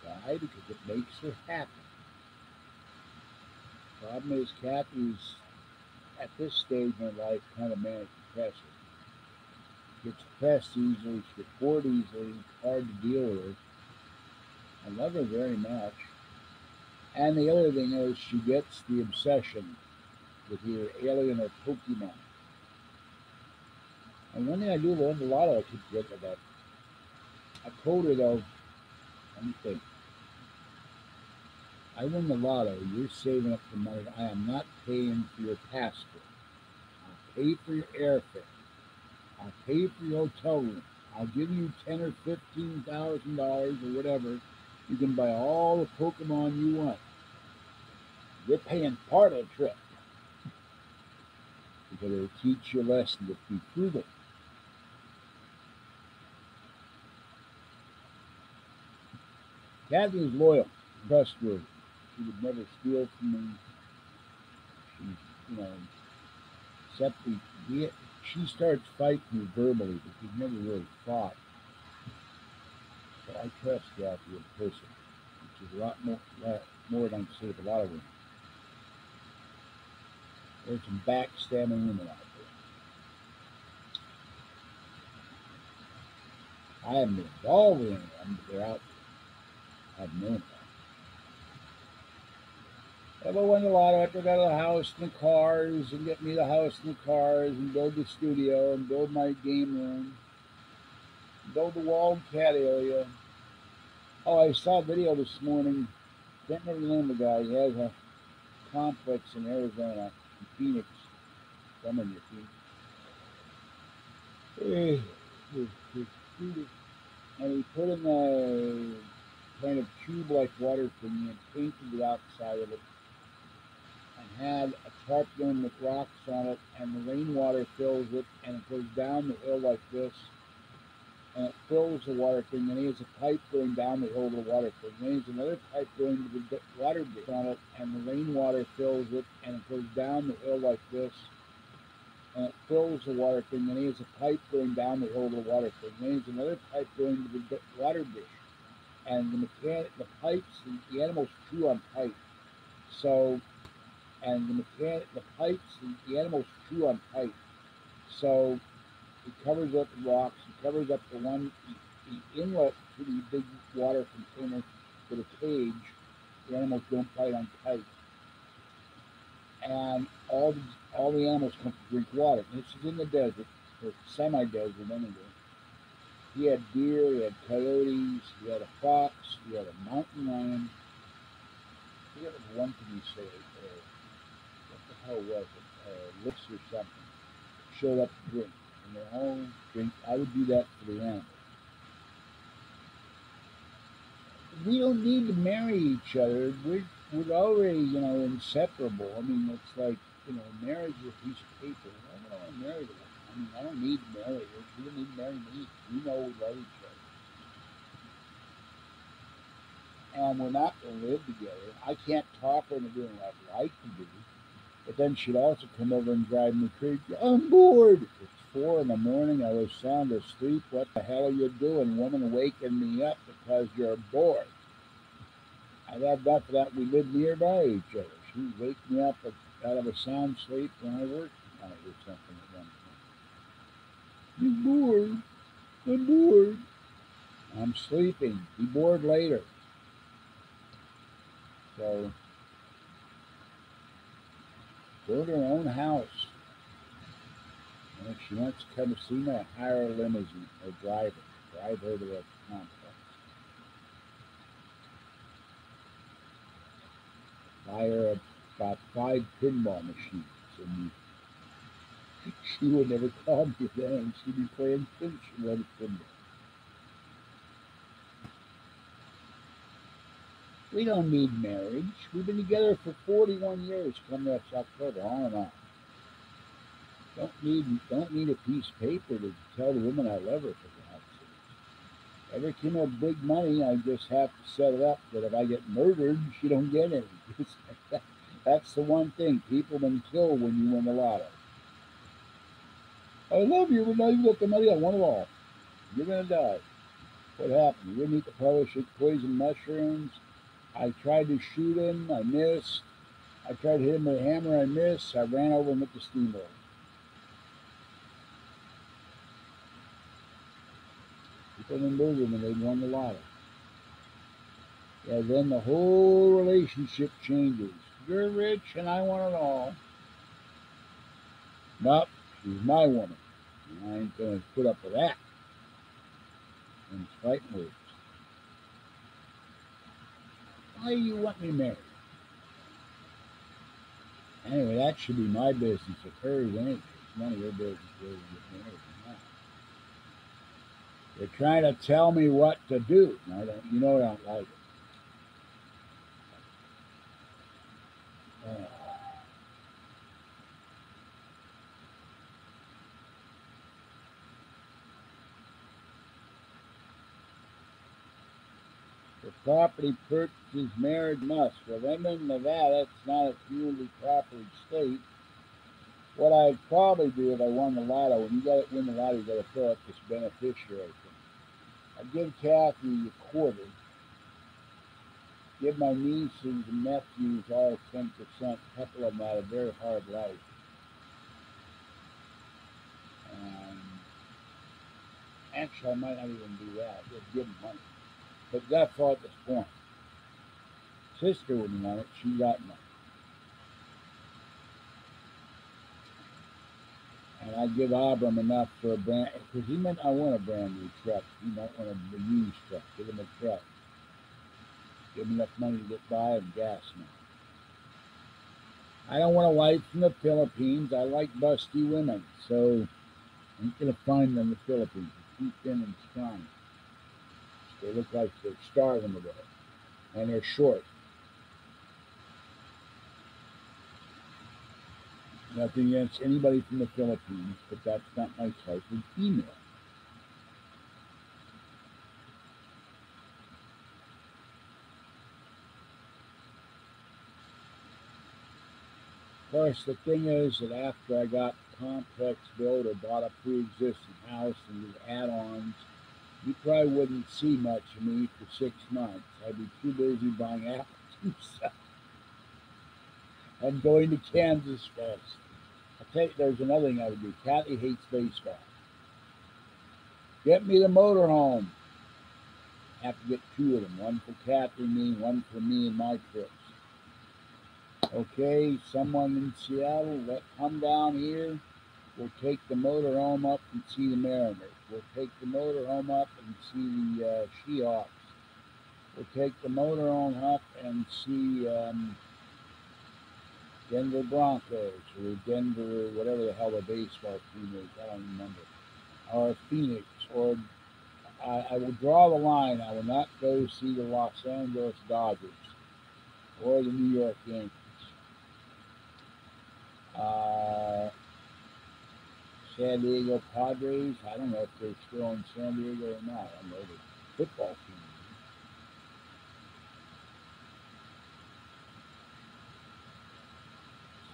Why? Because it makes her happy. Problem is, Kathy's at this stage in her life kind of manic depressive. She gets depressed easily. She gets bored easily. It's hard to deal with her. I love her very much. And the other thing is, she gets the obsession with either Alien or Pokemon. And one thing I do love a lot of, I keep forgetting about. I told her though, let me think. I win the lotto. You're saving up the money. I am not paying for your passport. I'll pay for your airfare. I'll pay for your hotel room. I'll give you $10,000 or $15,000 or whatever. You can buy all the Pokemon you want. You're paying part of the trip because it'll teach you a lesson to be frugal. Kathy is loyal, trustworthy. She would never steal from me. She, except she starts fighting me verbally, but we've never really fought. So I trust Kathy in person, which is a more than I can say of a lot of women. There's some backstabbing women out there. I haven't been involved in any of them, but they're out there. I've known them. If I won the lotto, I'd go to the house and the cars and get me the house and the cars and build the studio and build my game room, build the walled cat area. Oh, I saw a video this morning. Can't remember the name of the guy. He has a complex in Arizona, in Phoenix, somewhere near Phoenix. And he put in a kind of tube-like water thing and painted the outside of it and had a tarp gun with rocks on it, and the rainwater fills it, and it goes down the hill like this, and it fills the water thing, and he has a pipe going down the hill to the water thing, and he has another pipe going to the water dish on it, and the rainwater fills it, and it goes down the hill like this, and it fills the water thing, and he has a pipe going down the hill to the water thing, and he has another pipe going to the water dish, and the pipes, the animals chew on pipe, so, and the pipes, the animals chew on pipe, so it covers up the rocks, it covers up the inlet to the big water container for the cage. The animals don't bite on pipe. And all the animals come to drink water. And this is in the desert, or semi-desert anyway. He had deer, he had coyotes, he had a fox, he had a mountain lion. I forget what one thing he said. What the hell was it? Licks or something. Showed up to drink. And they all drink. I would do that for the animals. We don't need to marry each other. We're already, inseparable. I mean, it's like, marriage is a piece of paper. Why would I want to marry the woman? I mean, I don't need to marry her. She doesn't need to marry me. We know we love each other. And we're not going to live together. I can't talk her into doing what I'd like to do. But then she'd also come over and drive me crazy. I'm bored. It's 4 in the morning. I was sound asleep. What the hell are you doing, woman, waking me up because you're bored? I've had enough of that. We live nearby each other. She would wake me up out of a sound sleep when I worked on it or something at one point. I'm bored. I'm bored. I'm sleeping. Be bored later. So, build her own house. And if she wants to come to see me, I hire a limousine or drive her to the complex. Buy her about 5 pinball machines. And She would never call me then. She'd be playing fish right from there. We don't need marriage. We've been together for 41 years. Come next October, on and on. Don't need a piece of paper to tell the woman I love her for God's sake. Every time I have big money, I just have to set it up that if I get murdered, she don't get any. That's the one thing. People been killed when you win the lotto. I love you, but now you got the money. I want it all. You're gonna die. What happened? You didn't eat the poison mushrooms. I tried to shoot him. I missed. I tried to hit him with a hammer. I missed. I ran over him with the steamroller. People been murdered when they won the lotto. Yeah, then the whole relationship changes. You're rich and I want it all. Nope, she's my woman. And I ain't gonna put up with that. And it's fighting words. Why do you want me married? Anyway, that should be my business of hers anyway. It's none of your business whether you get married or not. They're trying to tell me what to do. And I don't, I don't like it. Uh, the property purchases marriage must. Well, I'm in Nevada. It's not a community property state. What I'd probably do if I won the lotto, when you got to win the lotto, you got to fill out this beneficiary thing. I'd give Kathy a quarter. Give my nieces and nephews all 10%. A couple of them had a very hard life. Actually, I might not even do that. Just give them money. But that's all at this point. Sister wouldn't want it. She got money. And I'd give Abram enough for a brand, because he meant I want a brand new truck. He might want a used truck. Give him a truck. Give him enough money to get by and gas money. I don't want a wife from the Philippines. I like busty women, so I ain't gonna find them in the Philippines. They're too thin and scrawny. They look like they're starving to death, and they're short. Nothing against anybody from the Philippines, but that's not my type of female. Of course, the thing is that after I got the complex built or bought a pre-existing house and did add-ons, you probably wouldn't see much of me for 6 months. I'd be too busy buying apples and stuff. And going to Kansas Fest. I tell you, there's another thing I would do. Kathy hates baseball. Get me the motorhome. Have to get two of them. One for Kathy and me, one for me and my trips. Okay, someone in Seattle, come down here. We'll take the motorhome up and see the Mariners. We'll take the motorhome up and see the Seahawks. We'll take the motorhome up and see Denver Broncos or Denver, whatever the hell the baseball team is. I don't remember. Or Phoenix. Or I will draw the line. I will not go see the Los Angeles Dodgers or the New York Yankees. San Diego Padres. I don't know if they're still in San Diego or not. I know the football team.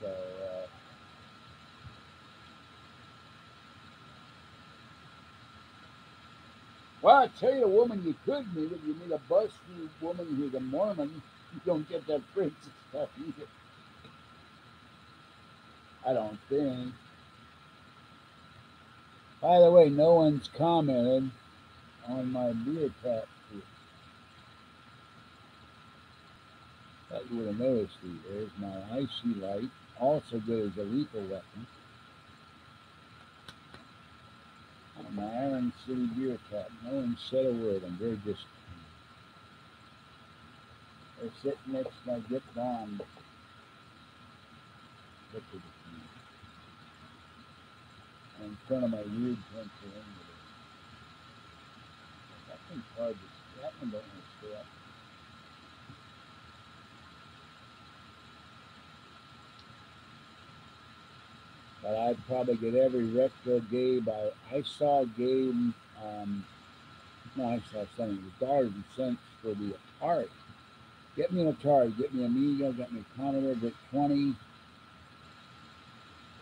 So, well, I tell you, a woman you could meet if you meet a busty woman who's a Mormon, you don't get that princess stuff either. I don't think. By the way, no one's commented on my beer tap. Thought you would have noticed these. There's my icy light, also good as a lethal weapon. My Iron City beer tap. No one said a word. I'm very disappointed. They're sitting next to my Dick Bond. And in front of my weird Pennsylvania. That one's hard to, that one don't want to stay up. But I'd probably get every retro game. I saw a game, no, I saw something. It was dollars and cents for the Atari. Get me an Atari, get me Amiga, get me Commodore, get 20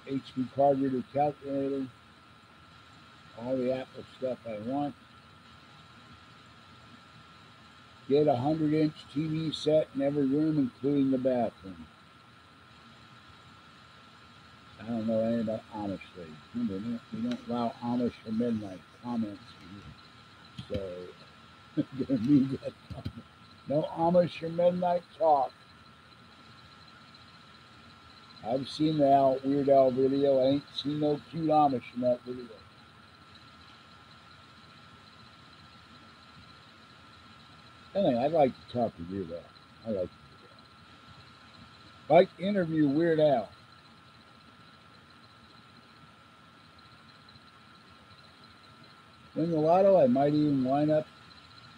HP card reader calculator, all the Apple stuff I want. Get a 100-inch TV set in every room, including the bathroom. I don't know anything about Amish things. Remember, we don't allow Amish for midnight comments here. So, gonna need that comment. No Amish for midnight talk. I've seen the Weird Al video. I ain't seen no cute Amish in that video. Anyway, I'd like to talk to Weird Al. I'd like to interview Weird Al. Win the lotto, I might even wind up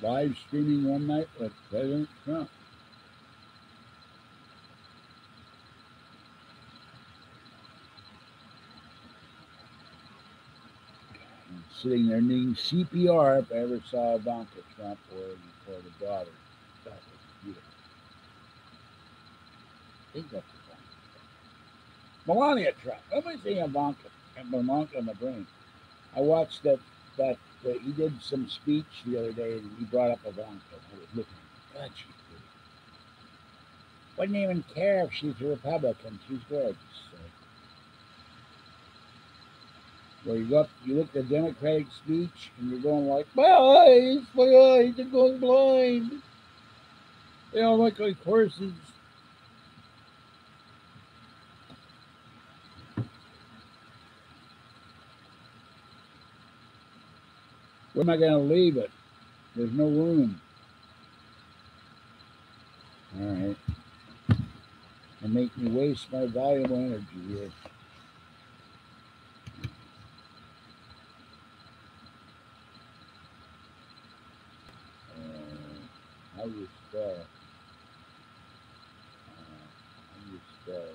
live streaming one night with President Trump. And sitting there needing CPR if I ever saw Ivanka Trump or the daughter. That was beautiful. I think that's Ivanka. Melania Trump. Let me say Ivanka. Ivanka in my brain. I watched that he did some speech the other day and he brought up Ivanka. I was looking at her. God, she's pretty. Wouldn't even care if she's a Republican. She's gorgeous. So. Where you look at the Democratic speech and you're going like, my eyes are going blind. They all look like horses. Where am I going to leave it? There's no room. All right. And make me waste my valuable energy here. How do you spell? How do you spell?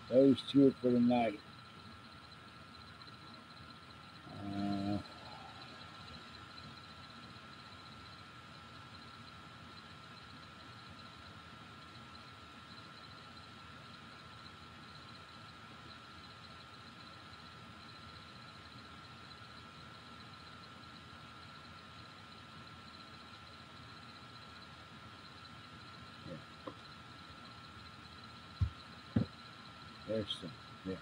Those two are for tonight. There's some, yeah.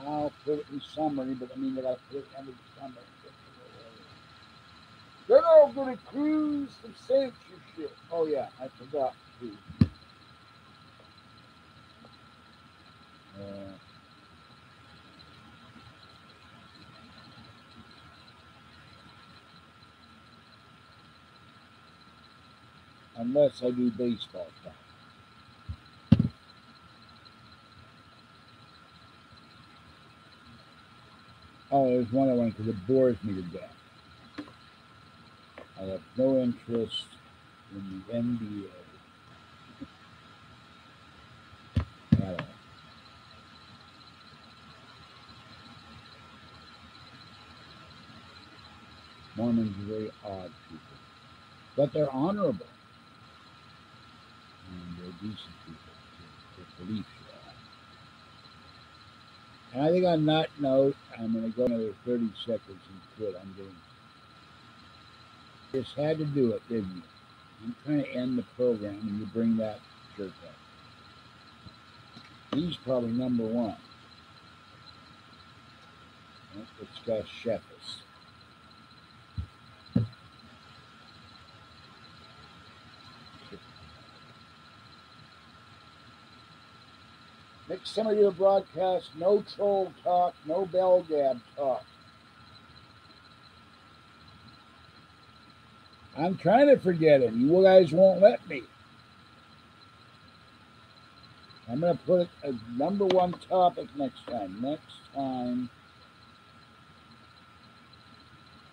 I'll put it in summary, but I mean, I got to put it under the summary. They're all going to cruise some censorship. Oh, yeah, I forgot. Unless I do baseball talk. Oh, there's one I want because it bores me to death. I have no interest in the NBA at all. Mormons are very odd people, but they're honorable and they're decent people. Their beliefs are odd. And I think on that note, I'm going to go another 30 seconds and quit. I'm getting. Just had to do it, didn't you? I'm trying to end the program, and you bring that jerk up. He's probably number one. Let's discuss Sheffis. Next time I do a broadcast, no troll talk, no bell gab talk. I'm trying to forget him. You guys won't let me. I'm going to put it as number one topic next time. Next time,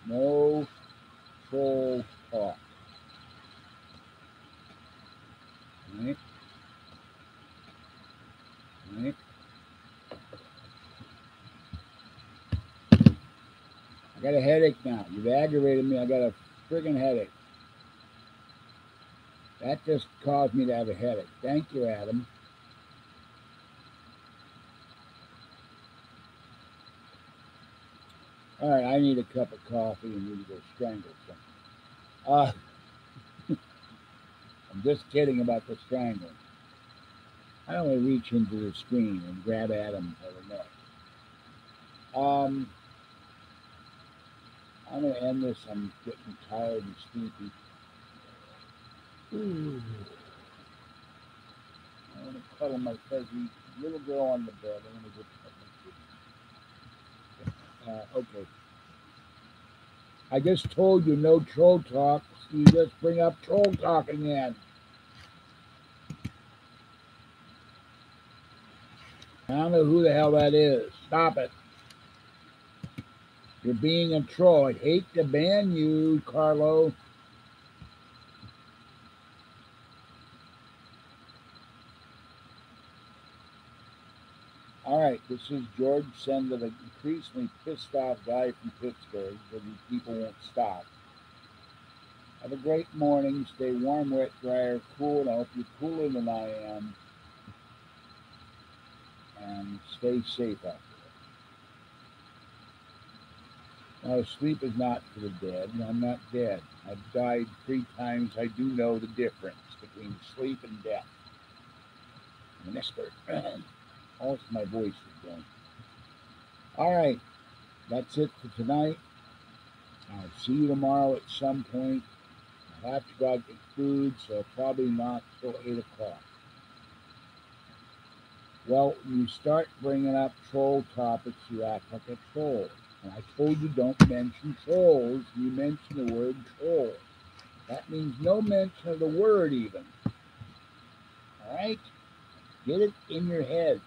no troll talk. Right? Right? I got a headache now. You've aggravated me. I got a friggin' headache. That just caused me to have a headache. Thank you, Adam. All right, I need a cup of coffee and need to go strangle something. I'm just kidding about the strangling. I only reach into the screen and grab Adam by the neck. I'm going to end this. I'm getting tired and sleepy. Ooh. I want to cuddle my fuzzy little girl on the bed. I want to go cuddle. Okay. I just told you no troll talk. You just bring up troll talk again. I don't know who the hell that is. Stop it. You're being a troll. I'd hate to ban you, Carlo. All right, this is George Senda, the increasingly pissed off guy from Pittsburgh, where these people won't stop. Have a great morning. Stay warm, wet, dry, or cool. And I hope you're cooler than I am. And stay safe out there. Now, sleep is not for the dead. I'm not dead. I've died 3 times. I do know the difference between sleep and death. I'm an expert. Also, my voice is going. All right, that's it for tonight. I'll see you tomorrow at some point. I'll have to go out and get food, so probably not till 8 o'clock. Well, when you start bringing up troll topics, you act like a troll. And I told you don't mention trolls. You mention the word troll. That means no mention of the word even. All right? Get it in your head.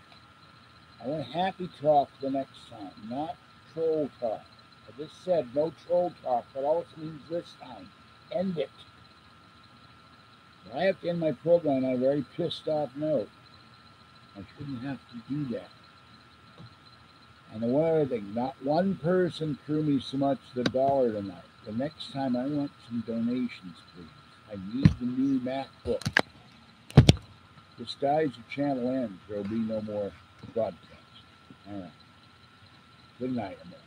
I want happy talk the next time, not troll talk. I just said no troll talk. That also means this time. End it. I have to end my program on a very pissed off note. I shouldn't have to do that. And the one other thing, not one person threw me so much as $1 tonight. The next time I want some donations, please. I need the new MacBook. This guy's a channel ends. There will be no more broadcasts. All right. Good night, America.